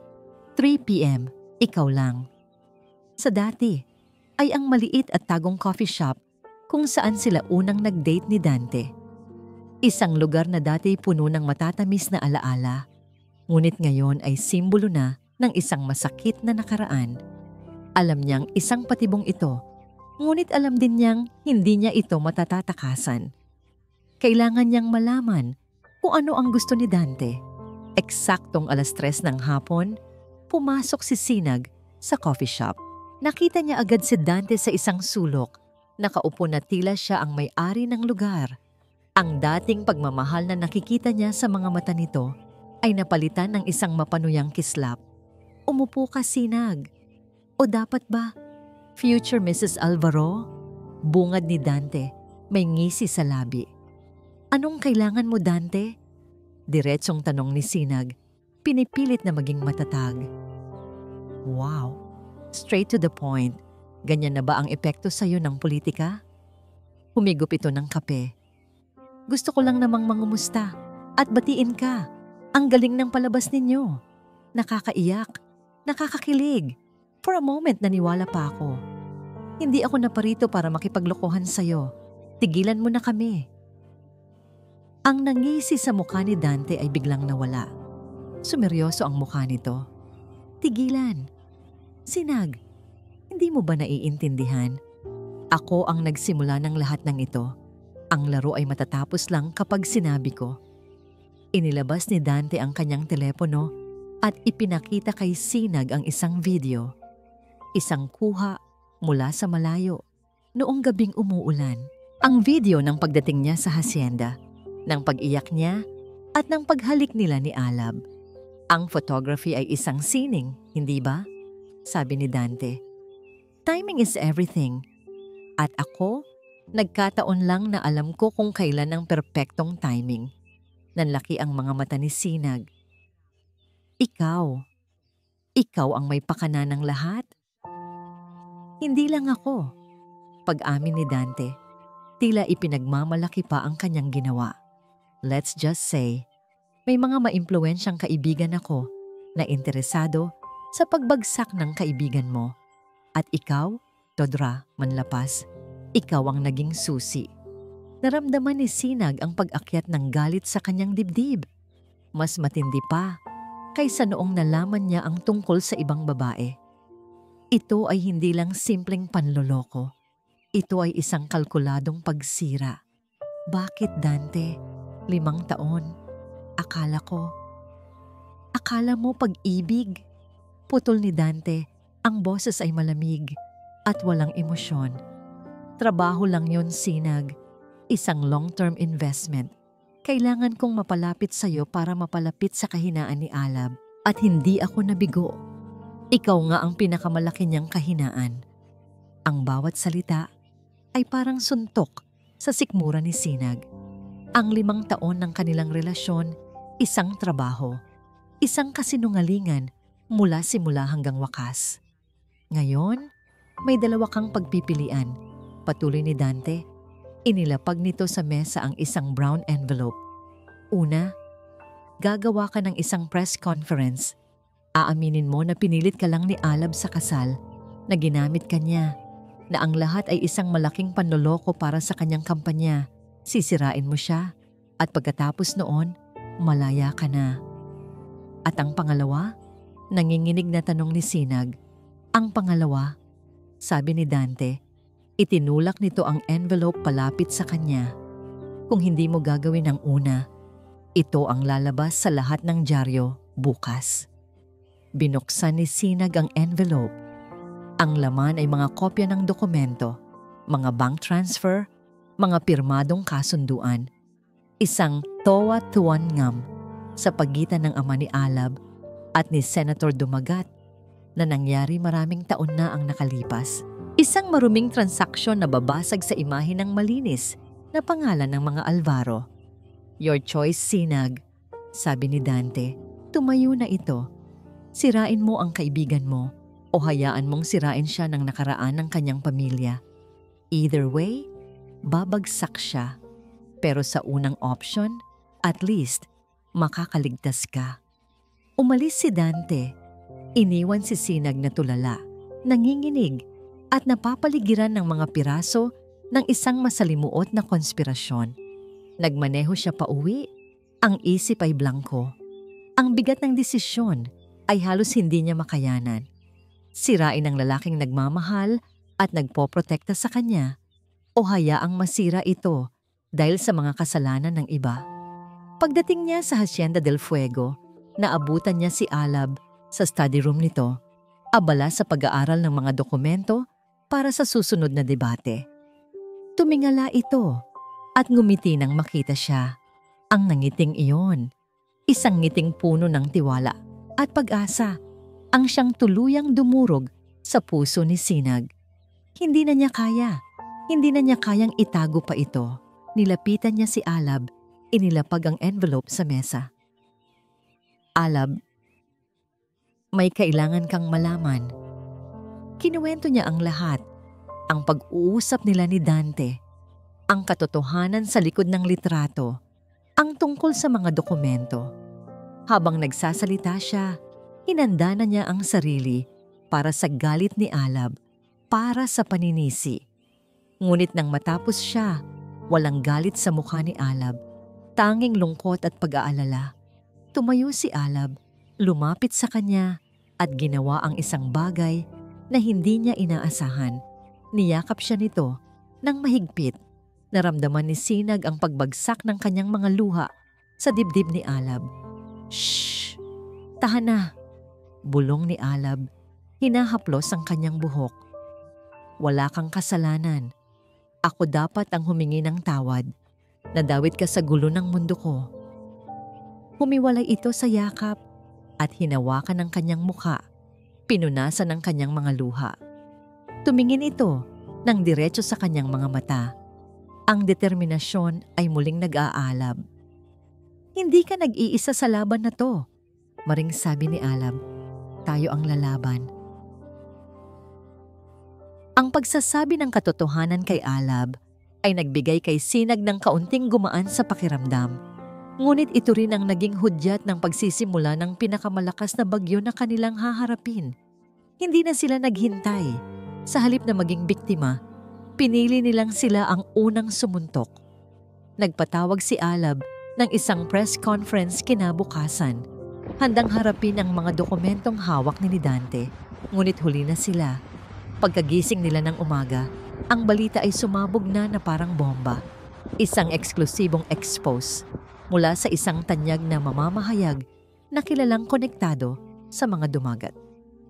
[SPEAKER 1] 3 p.m. Ikaw lang. Sa dati ay ang maliit at tagong coffee shop kung saan sila unang nag-date ni Dante. Isang lugar na dati puno ng matatamis na alaala, ngunit ngayon ay simbolo na ng isang masakit na nakaraan. Alam niyang isang patibong ito, ngunit alam din niyang hindi niya ito matatatakasan. Kailangan niyang malaman kung ano ang gusto ni Dante. Eksaktong 3:00 ng hapon, pumasok si Sinag sa coffee shop. Nakita niya agad si Dante sa isang sulok. Nakaupo na tila siya ang may-ari ng lugar. Ang dating pagmamahal na nakikita niya sa mga mata nito ay napalitan ng isang mapanuyang kislap. Umupo ka, Sinag. O dapat ba, future Mrs. Alvaro? Bungad ni Dante, may ngisi sa labi. Anong kailangan mo, Dante? Diretsong tanong ni Sinag, pinipilit na maging matatag. Wow, straight to the point. Ganyan na ba ang epekto sa'yo ng politika? Humigop ito ng kape. Gusto ko lang namang mangumusta at batiin ka. Ang galing ng palabas ninyo. Nakakaiyak, nakakakilig. For a moment naniwala pa ako. Hindi ako naparito para makipaglokohan sa'yo. Tigilan mo na kami. Ang nangisi sa mukha ni Dante ay biglang nawala. Sumeryoso ang mukha nito. Tigilan. Sinag, hindi mo ba naiintindihan? Ako ang nagsimula ng lahat ng ito. Ang laro ay matatapos lang kapag sinabi ko. Inilabas ni Dante ang kanyang telepono at ipinakita kay Sinag ang isang video. Isang kuha mula sa malayo. Noong gabing umuulan. Ang video ng pagdating niya sa hacienda, ng pag-iyak niya at ng paghalik nila ni Alab. Ang photography ay isang sining, hindi ba? Sabi ni Dante. Timing is everything. At ako, nagkataon lang na alam ko kung kailan ang perpektong timing. Nanlaki ang mga mata ni Sinag. Ikaw ang may pakana ng lahat? Hindi lang ako. Pag-amin ni Dante, tila ipinagmamalaki pa ang kanyang ginawa. Let's just say, may mga maimpluwensyang kaibigan ako na interesado sa pagbagsak ng kaibigan mo. At ikaw, Todra Manlapas, ikaw ang naging susi. Naramdaman ni Sinag ang pag-akyat ng galit sa kanyang dibdib. Mas matindi pa kaysa noong nalaman niya ang tungkol sa ibang babae. Ito ay hindi lang simpleng panloloko. Ito ay isang kalkuladong pagsira. Bakit, Dante? 5 taon. Akala mo pag-ibig? Putol ni Dante, ang boses ay malamig at walang emosyon. Trabaho lang yon, Sinag. Isang long-term investment. Kailangan kong mapalapit sa iyo para mapalapit sa kahinaan ni Alab. At hindi ako nabigo. Ikaw nga ang pinakamalaki niyang kahinaan. Ang bawat salita ay parang suntok sa sikmura ni Sinag. Ang 5 taon ng kanilang relasyon, isang trabaho, isang kasinungalingan mula simula hanggang wakas. Ngayon, may 2 kang pagpipilian. Patuloy ni Dante, inilapag nito sa mesa ang isang brown envelope. Una, gagawa ka ng isang press conference. Aaminin mo na pinilit ka lang ni Alab sa kasal, na ginamit ka niya, na ang lahat ay isang malaking panloloko para sa kanyang kampanya. Sisirain mo siya at pagkatapos noon, malaya ka na. At ang pangalawa, nanginginig na tanong ni Sinag. Ang pangalawa, sabi ni Dante, itinulak nito ang envelope palapit sa kanya. Kung hindi mo gagawin ang una, ito ang lalabas sa lahat ng dyaryo bukas. Binuksan ni Sinag ang envelope. Ang laman ay mga kopya ng dokumento, mga bank transfer, mga pirmadong kasunduan, isang towa-tuwan ngam sa pagitan ng ama ni Alab at ni Senator Dumagat na nangyari maraming taon na ang nakalipas. Isang maruming transaksyon na babasag sa imahe ng malinis na pangalan ng mga Alvaro. Your choice, Sinag, sabi ni Dante. Tumayo na ito. Sirain mo ang kaibigan mo o hayaan mong sirain siya ng nakaraan ng kanyang pamilya. Either way, babagsak siya. Pero sa unang option, at least, makakaligtas ka. Umalis si Dante. Iniwan si Sinag na tulala, nanginginig, at napapaligiran ng mga piraso ng isang masalimuot na konspirasyon. Nagmaneho siya pauwi. Ang isip ay blanko. Ang bigat ng desisyon ay halos hindi niya makayanan. Sirain ang lalaking nagmamahal at nagpoprotekta sa kanya o hayaang masira ito dahil sa mga kasalanan ng iba. Pagdating niya sa Hacienda del Fuego, naabutan niya si Alab sa study room nito, abala sa pag-aaral ng mga dokumento para sa susunod na debate. Tumingala ito at ngumiti nang makita siya. Ang nangiting iyon, isang ngiting puno ng tiwala at pag-asa, ang siyang tuluyang dumurog sa puso ni Sinag. Hindi na niya kayang itago pa ito. Nilapitan niya si Alab, inilapag ang envelope sa mesa. Alab, may kailangan kang malaman. Kinuwento niya ang lahat, ang pag-uusap nila ni Dante, ang katotohanan sa likod ng litrato, ang tungkol sa mga dokumento. Habang nagsasalita siya, hinanda na niya ang sarili para sa galit ni Alab, para sa paninisi. Ngunit nang matapos siya, walang galit sa mukha ni Alab. tanging lungkot at pag-aalala. Tumayo si Alab, lumapit sa kanya at ginawa ang isang bagay na hindi niya inaasahan. Niyakap siya nito ng mahigpit. Naramdaman ni Sinag ang pagbagsak ng kanyang mga luha sa dibdib ni Alab. "Shh! Tahan na!" Bulong ni Alab. Hinahaplos ang kanyang buhok. "Wala kang kasalanan. Ako dapat ang humingi ng tawad. Nadawit ka sa gulo ng mundo ko." Humiwalay ito sa yakap at hinawakan ng kanyang mukha. Pinunasan ng kanyang mga luha. Tumingin ito ng diretso sa kanyang mga mata. Ang determinasyon ay muling nag-aalab. "Hindi ka nag-iisa sa laban na to," maring sabi ni Alab. "Tayo ang lalaban." Ang pagsasabi ng katotohanan kay Alab ay nagbigay kay Sinag ng kaunting gumaan sa pakiramdam. Ngunit ito rin ang naging hudyat ng pagsisimula ng pinakamalakas na bagyo na kanilang haharapin. Hindi na sila naghintay. Sa halip na maging biktima, pinili nilang sila ang unang sumuntok. Nagpatawag si Alab ng isang press conference kinabukasan. Handang harapin ang mga dokumentong hawak ni Dante. Ngunit huli na sila. Pagkagising nila ng umaga, ang balita ay sumabog na parang bomba. Isang eksklusibong expose mula sa isang tanyag na mamamahayag na kilalang konektado sa mga dumagat.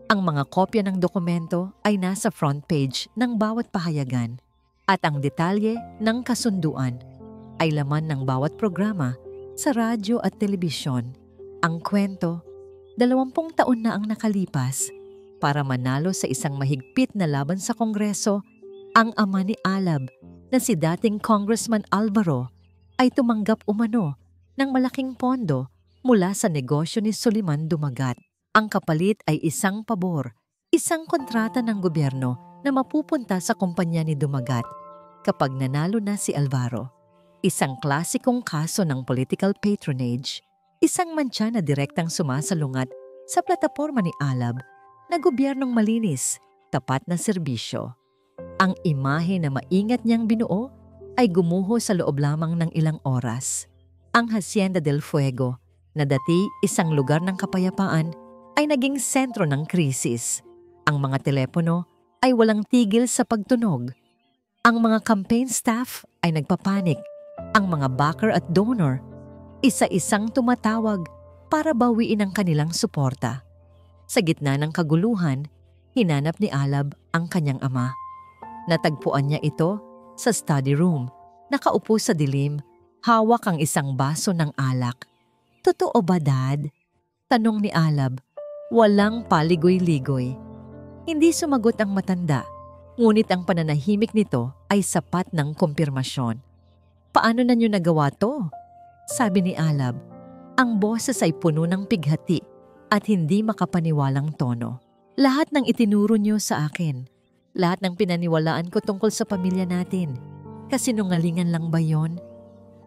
[SPEAKER 1] Ang mga kopya ng dokumento ay nasa front page ng bawat pahayagan at ang detalye ng kasunduan ay laman ng bawat programa sa radyo at telebisyon. Ang kwento, 20 taon na ang nakalipas para manalo sa isang mahigpit na laban sa Kongreso, ang ama ni Alab na si dating Congressman Alvaro ay tumanggap umano ng malaking pondo mula sa negosyo ni Soliman Dumagat. Ang kapalit ay isang pabor, isang kontrata ng gobyerno na mapupunta sa kumpanya ni Dumagat kapag nanalo na si Alvaro. Isang klasikong kaso ng political patronage, isang mantsa na direktang sumasalungat sa plataporma ni Alab na gobyernong malinis, tapat na serbisyo. Ang imahe na maingat niyang binuo ay gumuho sa loob lamang ng ilang oras. Ang Hacienda del Fuego, na dati isang lugar ng kapayapaan, ay naging sentro ng krisis. Ang mga telepono ay walang tigil sa pagtunog. Ang mga campaign staff ay nagpapanik. Ang mga backer at donor, isa-isang tumatawag para bawiin ang kanilang suporta. Sa gitna ng kaguluhan, hinanap ni Alab ang kanyang ama. Natagpuan niya ito sa study room, nakaupo sa dilim, hawak ang isang baso ng alak. "Totoo ba, Dad?" tanong ni Alab. Walang paligoy-ligoy. Hindi sumagot ang matanda, ngunit ang pananahimik nito ay sapat ng kumpirmasyon. "Paano na niyo nagawa to?" sabi ni Alab. Ang boses ay puno ng pighati at hindi makapaniwalang tono. "Lahat ng itinuro niyo sa akin, lahat ng pinaniwalaan ko tungkol sa pamilya natin, kasinungalingan lang ba yon?"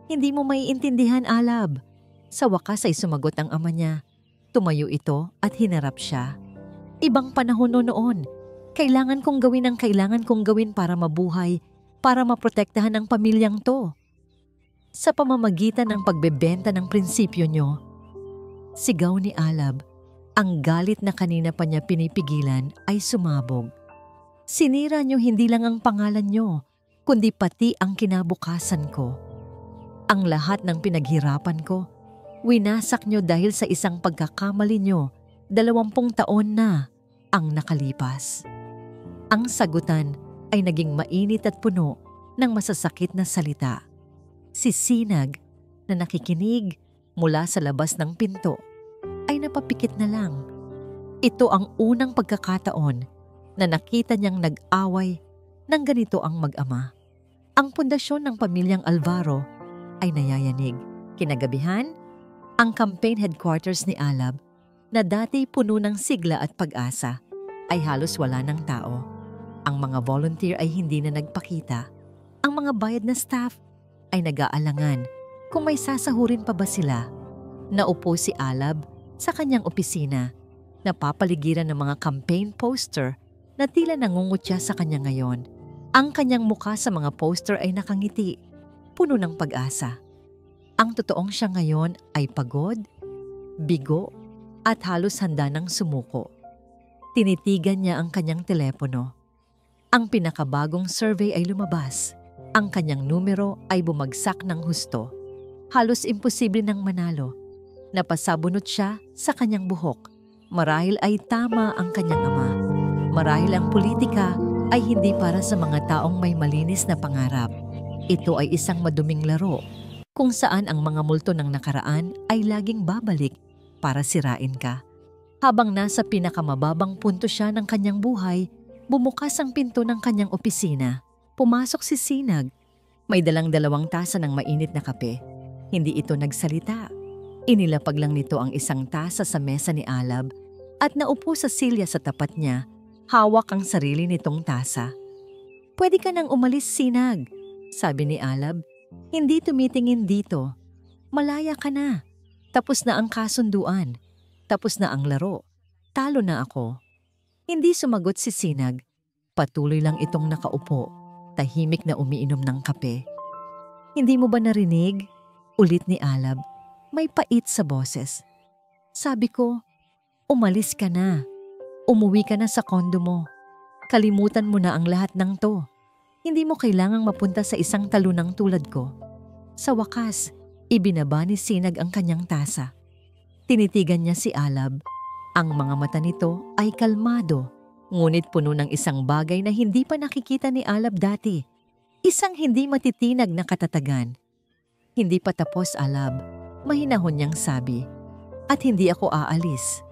[SPEAKER 1] "Hindi mo maiintindihan, Alab." Sa wakas ay sumagot ang ama niya. Tumayo ito at hinarap siya. "Ibang panahon noon. Kailangan kong gawin ang kailangan kong gawin para mabuhay, para maprotektahan ang pamilyang to. Sa pamamagitan ng pagbebenta ng prinsipyo nyo." Sigaw ni Alab. Ang galit na kanina pa niya pinipigilan ay sumabog. "Sinira nyo hindi lang ang pangalan nyo, kundi pati ang kinabukasan ko. Ang lahat ng pinaghirapan ko, winasak nyo dahil sa isang pagkakamali nyo. 20 taon na ang nakalipas." Ang sagutan ay naging mainit at puno ng masasakit na salita. Si Sinag, na nakikinig mula sa labas ng pinto, ay napapikit na lang. Ito ang unang pagkakataon na nakita niyang nag-away ng ganito ang mag-ama. Ang pundasyon ng pamilyang Alvaro ay nayayanig. Kinagabihan, ang campaign headquarters ni Alab, na dati puno ng sigla at pag-asa, ay halos wala ng tao. Ang mga volunteer ay hindi na nagpakita. Ang mga bayad na staff ay nag-aalangan kung may sasahurin pa ba sila. Naupo si Alab sa kanyang opisina, napapaligiran ng mga campaign poster na tila nangungutya sa kanya ngayon. Ang kanyang mukha sa mga poster ay nakangiti, puno ng pag-asa. Ang totoong siya ngayon ay pagod, bigo, at halos handa ng sumuko. Tinitigan niya ang kanyang telepono. Ang pinakabagong survey ay lumabas. Ang kanyang numero ay bumagsak ng husto. Halos imposible nang manalo. Napasabunot siya sa kanyang buhok. Marahil ay tama ang kanyang ama. Marahil ang politika ay hindi para sa mga taong may malinis na pangarap. Ito ay isang maduming laro kung saan ang mga multo ng nakaraan ay laging babalik para sirain ka. Habang nasa pinakamababang punto siya ng kanyang buhay, bumukas ang pinto ng kanyang opisina. Pumasok si Sinag. May dalang 2 tasa ng mainit na kape. Hindi ito nagsalita. Inilapag lang nito ang isang tasa sa mesa ni Alab at naupo sa silya sa tapat niya, hawak ang sarili nitong tasa. "Pwede ka nang umalis, Sinag," sabi ni Alab. "Hindi tumitingin dito. Malaya ka na. Tapos na ang kasunduan. Tapos na ang laro. Talo na ako." Hindi sumagot si Sinag. Patuloy lang itong nakaupo, tahimik na umiinom ng kape. "Hindi mo ba narinig?" Ulit ni Alab. May pait sa boses. "Sabi ko, umalis ka na. Umuwi ka na sa kondo mo. Kalimutan mo na ang lahat ng to. Hindi mo kailangang mapunta sa isang talunang tulad ko." Sa wakas, ibinaba ni Sinag ang kanyang tasa. Tinitigan niya si Alab. Ang mga mata nito ay kalmado, ngunit puno ng isang bagay na hindi pa nakikita ni Alab dati. Isang hindi matitinag na katatagan. "Hindi pa tapos, Alab," mahinahon niyang sabi. "At hindi ako aalis."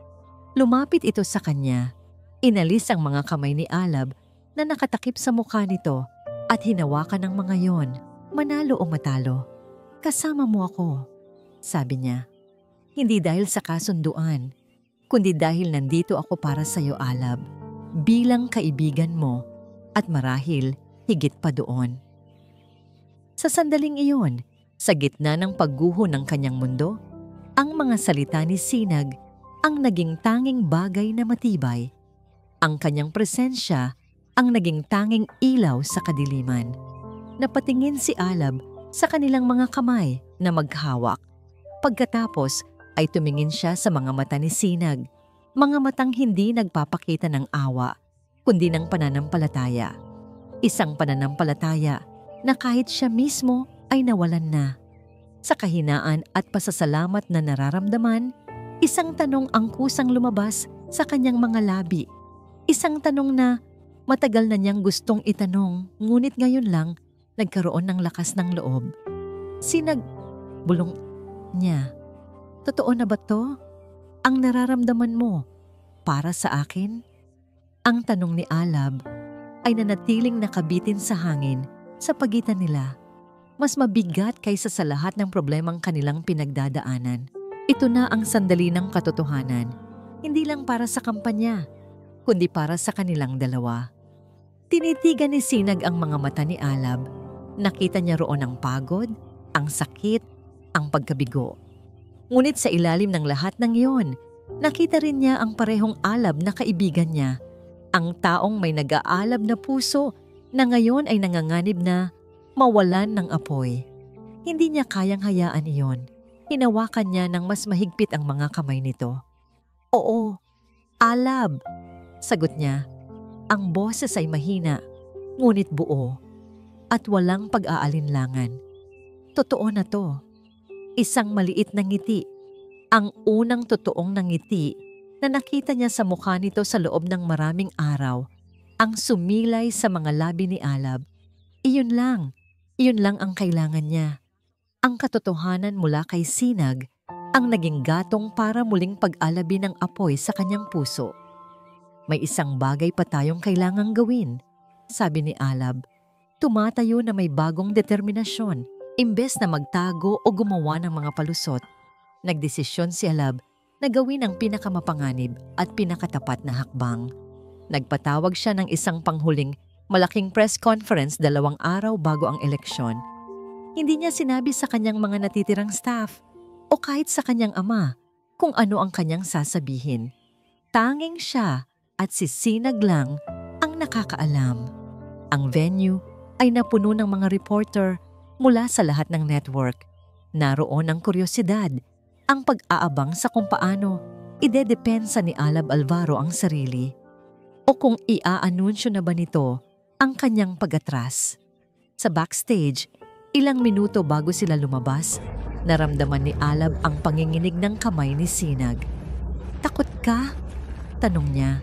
[SPEAKER 1] Lumapit ito sa kanya. Inalis ang mga kamay ni Alab na nakatakip sa mukha nito at hinawakan ng mga yon. "Manalo o matalo, kasama mo ako," sabi niya. "Hindi dahil sa kasunduan, kundi dahil nandito ako para sa iyo, Alab, bilang kaibigan mo at marahil higit pa doon." Sa sandaling iyon, sa gitna ng pagguho ng kanyang mundo, ang mga salita ni Sinag ang naging tanging bagay na matibay. Ang kanyang presensya ang naging tanging ilaw sa kadiliman. Napatingin si Alab sa kanilang mga kamay na maghawak. Pagkatapos ay tumingin siya sa mga mata ni Sinag, mga matang hindi nagpapakita ng awa, kundi ng pananampalataya. Isang pananampalataya na kahit siya mismo ay nawalan na. Sa kahinaan at pasasalamat na nararamdaman, isang tanong ang kusang lumabas sa kanyang mga labi. Isang tanong na matagal na niyang gustong itanong, ngunit ngayon lang nagkaroon ng lakas ng loob. "Sinag," bulong niya, "totoo na ba to? Ang nararamdaman mo para sa akin?" Ang tanong ni Alab ay nanatiling nakabitin sa hangin sa pagitan nila. Mas mabigat kaysa sa lahat ng problemang kanilang pinagdadaanan. Ito na ang sandali ng katotohanan, hindi lang para sa kampanya, kundi para sa kanilang dalawa. Tinitigan ni Sinag ang mga mata ni Alab. Nakita niya roon ang pagod, ang sakit, ang pagkabigo. Ngunit sa ilalim ng lahat ng iyon, nakita rin niya ang parehong Alab na kaibigan niya, ang taong may nag-aalab na puso na ngayon ay nanganganib na mawalan ng apoy. Hindi niya kayang hayaan iyon. Hinawakan niya ng mas mahigpit ang mga kamay nito. "Oo, Alab," sagot niya. Ang boses ay mahina, ngunit buo, at walang pag-aalinlangan. Totoo na to. Isang maliit na ngiti. Ang unang totoong ngiti na nakita niya sa mukha nito sa loob ng maraming araw, ang sumilay sa mga labi ni Alab. Iyon lang ang kailangan niya. Ang katotohanan mula kay Sinag ang naging gatong para muling pag-alabi ng apoy sa kanyang puso. "May isang bagay pa tayong kailangang gawin," sabi ni Alab. Tumatayo na may bagong determinasyon. Imbes na magtago o gumawa ng mga palusot, nagdesisyon si Alab na gawin ang pinakamapanganib at pinakatapat na hakbang. Nagpatawag siya ng isang panghuling malaking press conference 2 araw bago ang eleksyon. Hindi niya sinabi sa kanyang mga natitirang staff o kahit sa kanyang ama kung ano ang kanyang sasabihin. Tanging siya at si Sinag lang ang nakakaalam. Ang venue ay napuno ng mga reporter mula sa lahat ng network. Naroon ang kuryosidad, ang pag-aabang sa kung paano idedepensa ni Alab Alvaro ang sarili o kung iaanunsyo na ba nito ang kanyang pag-atras. Sa backstage, ilang minuto bago sila lumabas, naramdaman ni Alab ang panginginig ng kamay ni Sinag. "Takot ka?" tanong niya.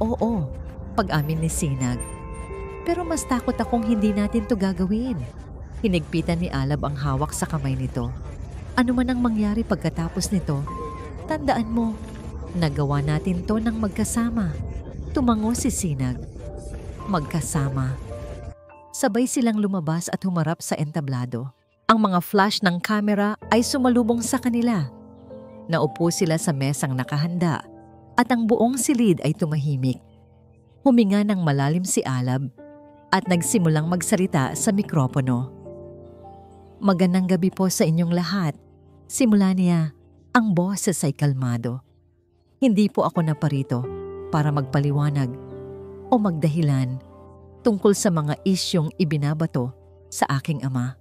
[SPEAKER 1] "Oo," pag-amin ni Sinag. "Pero mas takot akong hindi natin to gagawin." Hinigpitan ni Alab ang hawak sa kamay nito. "Ano man ang mangyari pagkatapos nito, tandaan mo, nagawa natin to ng magkasama." Tumango si Sinag. Magkasama. Sabay silang lumabas at humarap sa entablado. Ang mga flash ng kamera ay sumalubong sa kanila. Naupo sila sa mesang nakahanda at ang buong silid ay tumahimik. Huminga ng malalim si Alab at nagsimulang magsalita sa mikropono. "Magandang gabi po sa inyong lahat." Simula niya, ang boses ay kalmado. "Hindi po ako naparito para magpaliwanag o magdahilan tungkol sa mga isyong ibinabato sa aking ama.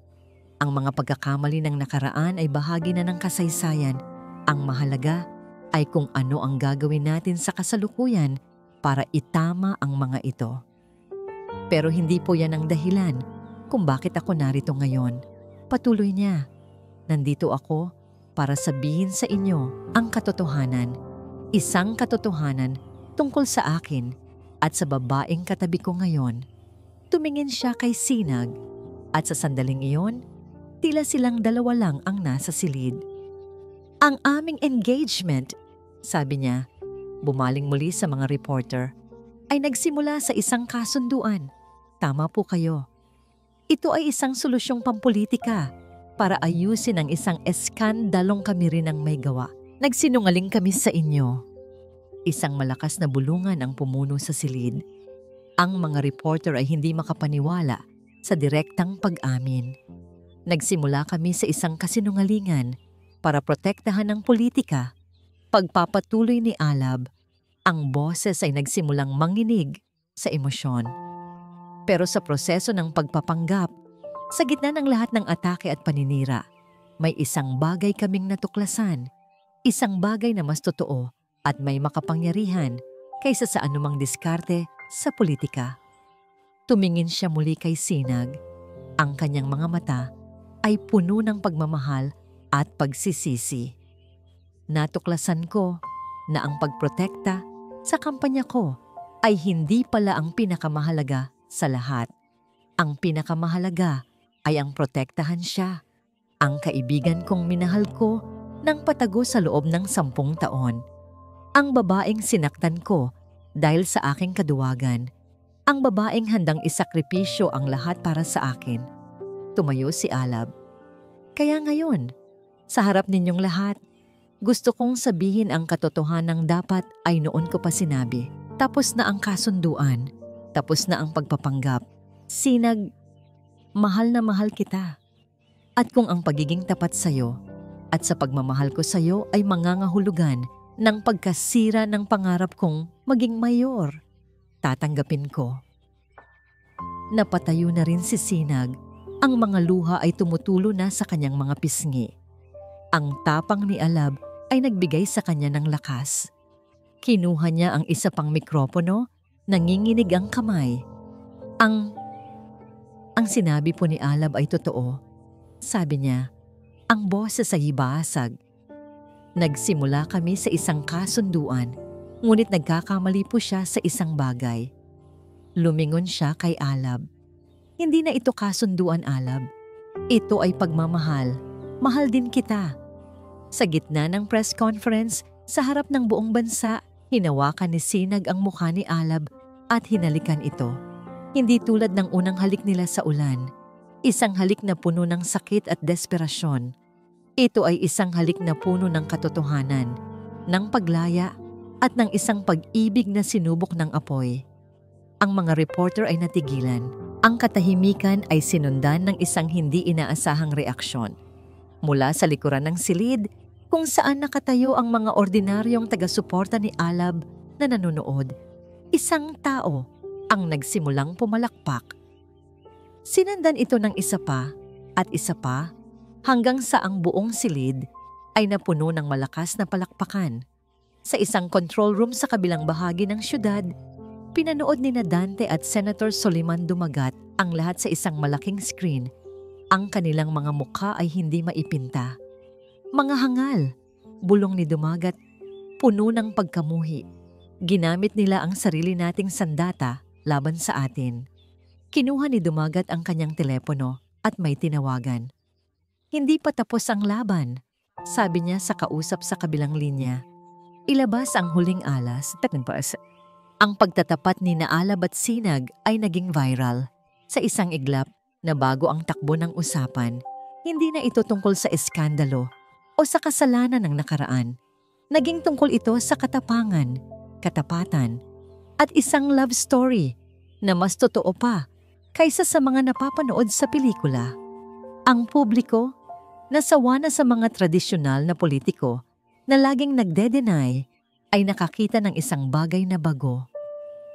[SPEAKER 1] Ang mga pagkakamali ng nakaraan ay bahagi na ng kasaysayan. Ang mahalaga ay kung ano ang gagawin natin sa kasalukuyan para itama ang mga ito. Pero hindi po yan ang dahilan kung bakit ako narito ngayon." Patuloy niya, "Nandito ako para sabihin sa inyo ang katotohanan. Isang katotohanan tungkol sa akin at sa babaeng katabi ko ngayon." Tumingin siya kay Sinag at sa sandaling iyon, tila silang dalawa lang ang nasa silid. "Ang aming engagement," sabi niya, bumaling muli sa mga reporter, "ay nagsimula sa isang kasunduan. Tama po kayo. Ito ay isang solusyong pampolitika para ayusin ang isang eskandalong kami rin ang may gawa. Nagsinungaling kami sa inyo." Isang malakas na bulungan ang pumuno sa silid. Ang mga reporter ay hindi makapaniwala sa direktang pag-amin. "Nagsimula kami sa isang kasinungalingan para protektahan ang politika." Pagpapatuloy ni Alab, ang boses ay nagsimulang manginig sa emosyon. Pero sa proseso ng pagpapanggap, sa gitna ng lahat ng atake at paninira, may isang bagay kaming natuklasan. Isang bagay na mas totoo at may makapangyarihan kaysa sa anumang diskarte sa politika. Tumingin siya muli kay Sinag. Ang kanyang mga mata ay puno ng pagmamahal at pagsisisi. "Natuklasan ko na ang pagprotekta sa kampanya ko ay hindi pala ang pinakamahalaga sa lahat. Ang pinakamahalaga ay ang protektahan siya, ang kaibigan kong minahal ko ng patago sa loob ng 10 taon. Ang babaeng sinaktan ko dahil sa aking kaduwagan. Ang babaeng handang isakripisyo ang lahat para sa akin." Tumayo si Alab. "Kaya ngayon, sa harap ninyong lahat, gusto kong sabihin ang katotohanang dapat ay noon ko pa sinabi. Tapos na ang kasunduan. Tapos na ang pagpapanggap. Sinag, mahal na mahal kita. At kung ang pagiging tapat sa'yo at sa pagmamahal ko sa'yo ay mangangahulugan ng pagkasira ng pangarap kong maging mayor, tatanggapin ko." Napatayo na rin si Sinag. Ang mga luha ay tumutulo na sa kanyang mga pisngi. Ang tapang ni Alab ay nagbigay sa kanya ng lakas. Kinuha niya ang isa pang mikropono, nanginginig ang kamay. Ang sinabi po ni Alab ay totoo. Sabi niya, ang boses ay ibahasag. "Nagsimula kami sa isang kasunduan, ngunit nagkakamali po siya sa isang bagay." Lumingon siya kay Alab. "Hindi na ito kasunduan, Alab. Ito ay pagmamahal. Mahal din kita." Sa gitna ng press conference, sa harap ng buong bansa, hinawakan ni Sinag ang mukha ni Alab at hinalikan ito. Hindi tulad ng unang halik nila sa ulan. Isang halik na puno ng sakit at desperasyon. Ito ay isang halik na puno ng katotohanan, ng paglaya at ng isang pag-ibig na sinubok ng apoy. Ang mga reporter ay natigilan. Ang katahimikan ay sinundan ng isang hindi inaasahang reaksyon. Mula sa likuran ng silid, kung saan nakatayo ang mga ordinaryong taga-suporta ni Alab na nanonood, isang tao ang nagsimulang pumalakpak. Sinundan ito ng isa pa at isa pa hanggang sa ang buong silid ay napuno ng malakas na palakpakan. Sa isang control room sa kabilang bahagi ng syudad, pinanood ni Dante at Senator Soliman Dumagat ang lahat sa isang malaking screen. Ang kanilang mga mukha ay hindi maipinta. Mga hangal, bulong ni Dumagat, puno ng pagkamuhi. Ginamit nila ang sarili nating sandata laban sa atin. Kinuha ni Dumagat ang kanyang telepono at may tinawagan. Hindi pa tapos ang laban, sabi niya sa kausap sa kabilang linya. Ilabas ang huling alas. Ang pagtatapat ni Alab at Sinag ay naging viral. Sa isang iglap na bago ang takbo ng usapan, hindi na ito tungkol sa eskandalo o sa kasalanan ng nakaraan. Naging tungkol ito sa katapangan, katapatan, at isang love story na mas totoo pa kaysa sa mga napapanood sa pelikula. Ang publiko, nasawa na sa mga tradisyonal na politiko na laging nagde-deny, ay nakakita ng isang bagay na bago.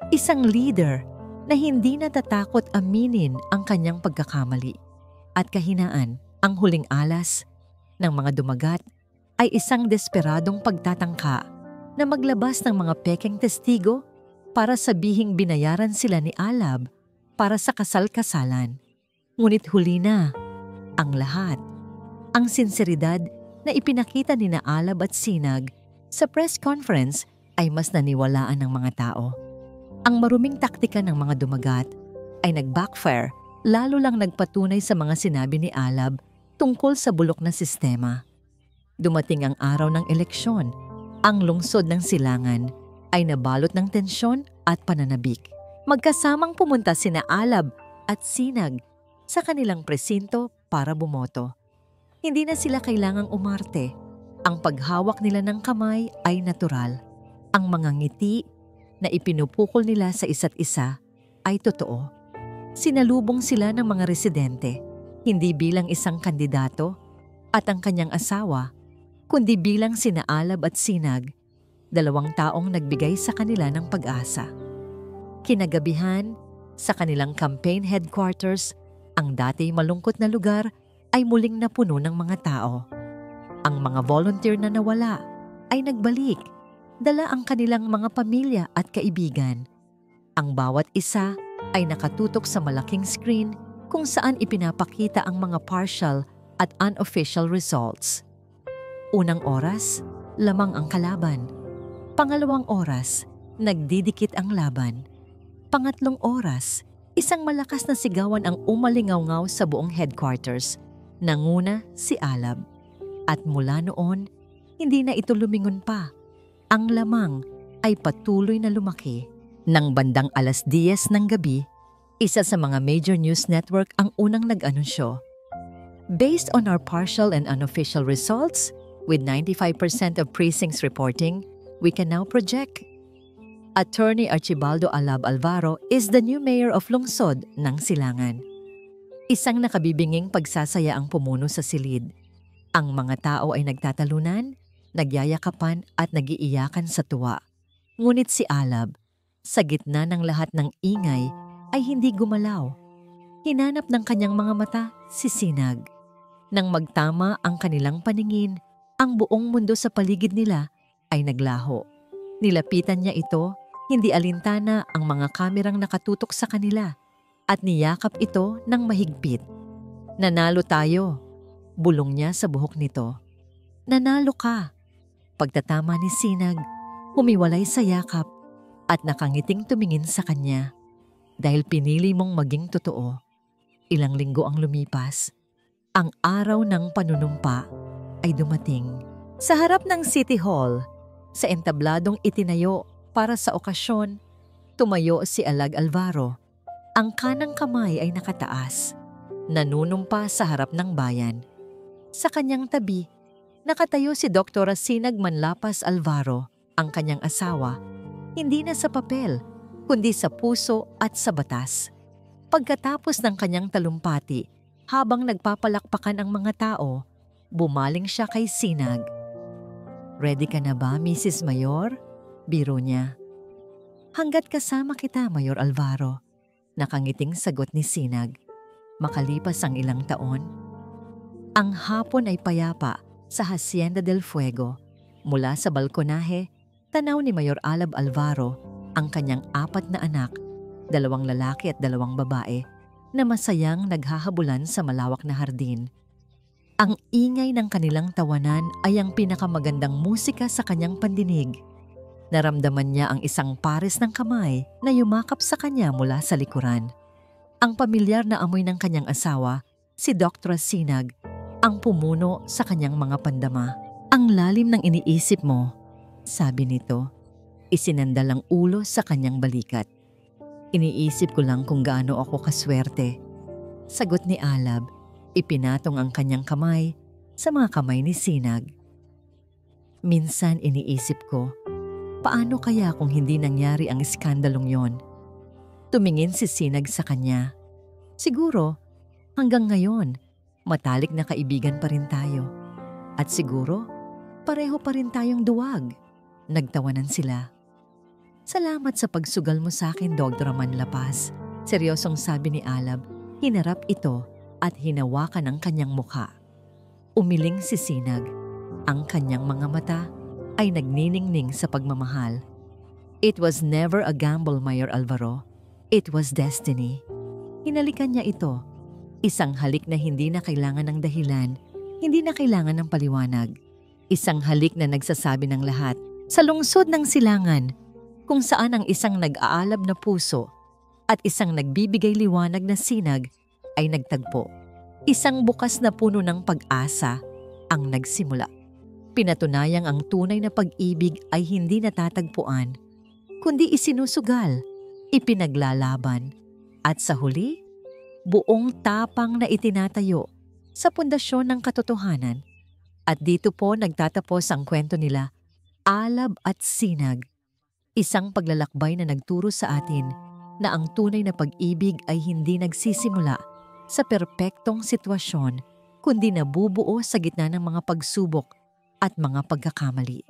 [SPEAKER 1] Isang leader na hindi natatakot aminin ang kanyang pagkakamali. At kahinaan, ang huling alas ng mga Dumagat ay isang desperadong pagtatangka na maglabas ng mga pekeng testigo para sabihing binayaran sila ni Alab para sa kasal-kasalan. Ngunit huli na ang lahat. Ang sinseridad na ipinakita ni Alab at Sinag sa press conference ay mas naniwalaan ng mga tao. Ang maruming taktika ng mga Dumagat ay nag-backfire, lalo lang nagpatunay sa mga sinabi ni Alab tungkol sa bulok na sistema. Dumating ang araw ng eleksyon. Ang lungsod ng Silangan ay nabalot ng tensyon at pananabik. Magkasamang pumunta sina Alab at Sinag sa kanilang presinto para bumoto. Hindi na sila kailangang umarte. Ang paghawak nila ng kamay ay natural. Ang mga ngiti na ipinupukol nila sa isa't isa ay totoo. Sinalubong sila ng mga residente, hindi bilang isang kandidato at ang kanyang asawa, kundi bilang sina Alab at Sinag, dalawang taong nagbigay sa kanila ng pag-asa. Kinagabihan, sa kanilang campaign headquarters, ang dati malungkot na lugar ay muling napuno ng mga tao. Ang mga volunteer na nawala ay nagbalik, dala ang kanilang mga pamilya at kaibigan. Ang bawat isa ay nakatutok sa malaking screen kung saan ipinapakita ang mga partial at unofficial results. Unang oras, lamang ang kalaban. Pangalawang oras, nagdidikit ang laban. Pangatlong oras, isang malakas na sigawan ang umalingaw-ngaw sa buong headquarters. Nanguna si Alab. At mula noon, hindi na ito lumingon pa. Ang lamang ay patuloy na lumaki. Nang bandang 10:00 ng gabi, isa sa mga major news network ang unang nag-anunsyo. Based on our partial and unofficial results, with 95% of precincts reporting, we can now project Attorney Archibaldo Alab Alvaro is the new mayor of Lungsod ng Silangan. Isang nakabibinging pagsasaya ang pumuno sa silid. Ang mga tao ay nagtatalunan, nagyayakapan at nagiiyakan sa tuwa. Ngunit si Alab, sa gitna ng lahat ng ingay, ay hindi gumalaw. Hinanap ng kanyang mga mata si Sinag. Nang magtama ang kanilang paningin, ang buong mundo sa paligid nila ay naglaho. Nilapitan niya ito, hindi alintana ang mga kamerang nakatutok sa kanila, at niyakap ito ng mahigpit. Nanalo tayo, bulong niya sa buhok nito. Nanalo ka. Pagtatama ni Sinag, humiwalay sa yakap at nakangiting tumingin sa kanya. Dahil pinili mong maging totoo. Ilang linggo ang lumipas. Ang araw ng panunumpa ay dumating. Sa harap ng City Hall, sa entabladong itinayo para sa okasyon, tumayo si Alag Alvaro. Ang kanang kamay ay nakataas, nanunumpa sa harap ng bayan. Sa kanyang tabi, nakatayo si Dr. Sinag Manlapas Alvaro, ang kanyang asawa, hindi na sa papel, kundi sa puso at sa batas. Pagkatapos ng kanyang talumpati, habang nagpapalakpakan ang mga tao, bumaling siya kay Sinag. Ready ka na ba, Mrs. Mayor? Biro niya. Hanggat kasama kita, Mayor Alvaro. Nakangiting sagot ni Sinag. Makalipas ang ilang taon, Ang hapon ay payapa sa Hacienda del Fuego. Mula sa balkonahe, tanaw ni Mayor Alab Alvaro ang kanyang 4 na anak, 2 lalaki at 2 babae, na masayang naghahabulan sa malawak na hardin. Ang ingay ng kanilang tawanan ay ang pinakamagandang musika sa kanyang pandinig. Naramdaman niya ang isang pares ng kamay na yumakap sa kanya mula sa likuran. Ang pamilyar na amoy ng kanyang asawa, si Dr. Sinag, ang pumuno sa kanyang mga pandama. Ang lalim ng iniisip mo, sabi nito. Isinandal ang ulo sa kanyang balikat. Iniisip ko lang kung gaano ako kaswerte. Sagot ni Alab, ipinatong ang kanyang kamay sa mga kamay ni Sinag. Minsan iniisip ko, paano kaya kung hindi nangyari ang iskandalong yon? Tumingin si Sinag sa kanya. Siguro, hanggang ngayon, matalik na kaibigan pa rin tayo. At siguro, pareho pa rin tayong duwag. Nagtawanan sila. Salamat sa pagsugal mo sa akin, Dr. Manlapas. Seryosong sabi ni Alab, hinarap ito at hinawakan ang kanyang mukha. Umiling si Sinag. Ang kanyang mga mata ay nagniningning sa pagmamahal. It was never a gamble, Mayor Alvaro. It was destiny. Hinalikan niya ito. Isang halik na hindi na kailangan ng dahilan, hindi na kailangan ng paliwanag. Isang halik na nagsasabi ng lahat. Sa lungsod ng Silangan, kung saan ang isang nag-aalab na puso at isang nagbibigay liwanag na sinag ay nagtagpo. Isang bukas na puno ng pag-asa ang nagsimula. Pinatunayang ang tunay na pag-ibig ay hindi natatagpuan, kundi isinusugal, ipinaglalaban, at sa huli, buong tapang na itinatayo sa pundasyon ng katotohanan. At dito po nagtatapos ang kwento nila, Alab at Sinag. Isang paglalakbay na nagturo sa atin na ang tunay na pag-ibig ay hindi nagsisimula sa perpektong sitwasyon, kundi nabubuo sa gitna ng mga pagsubok at mga pagkakamali.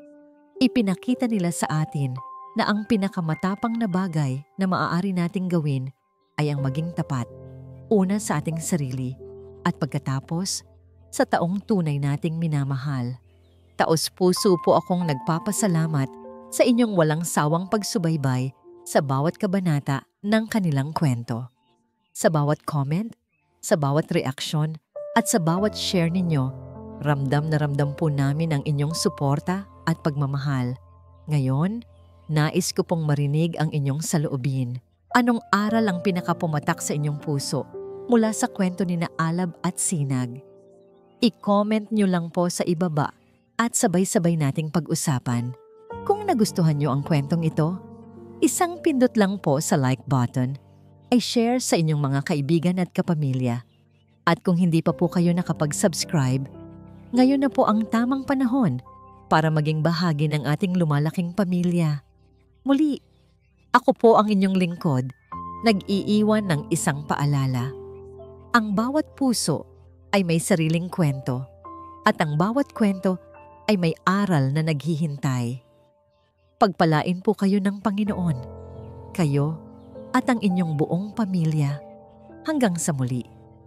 [SPEAKER 1] Ipinakita nila sa atin na ang pinakamatapang na bagay na maaari nating gawin ay ang maging tapat, una sa ating sarili at pagkatapos sa taong tunay nating minamahal. Taos-puso po akong nagpapasalamat sa inyong walang sawang pagsubaybay sa bawat kabanata ng kanilang kwento. Sa bawat comment, sa bawat reaksyon, at sa bawat share ninyo, ramdam na ramdam po namin ang inyong suporta at pagmamahal. Ngayon, nais ko pong marinig ang inyong saloobin. Anong aral ang pinakapumatak sa inyong puso mula sa kwento ni na Alab at Sinag? I-comment nyo lang po sa ibaba at sabay-sabay nating pag-usapan. Kung nagustuhan nyo ang kwentong ito, isang pindot lang po sa like button ay share sa inyong mga kaibigan at kapamilya. At kung hindi pa po kayo nakapag-subscribe, ngayon na po ang tamang panahon para maging bahagi ng ating lumalaking pamilya. Muli, ako po ang inyong lingkod, nag-iiwan ng isang paalala. Ang bawat puso ay may sariling kwento at ang bawat kwento ay may aral na naghihintay. Pagpalain po kayo ng Panginoon, kayo at ang inyong buong pamilya. Hanggang sa muli.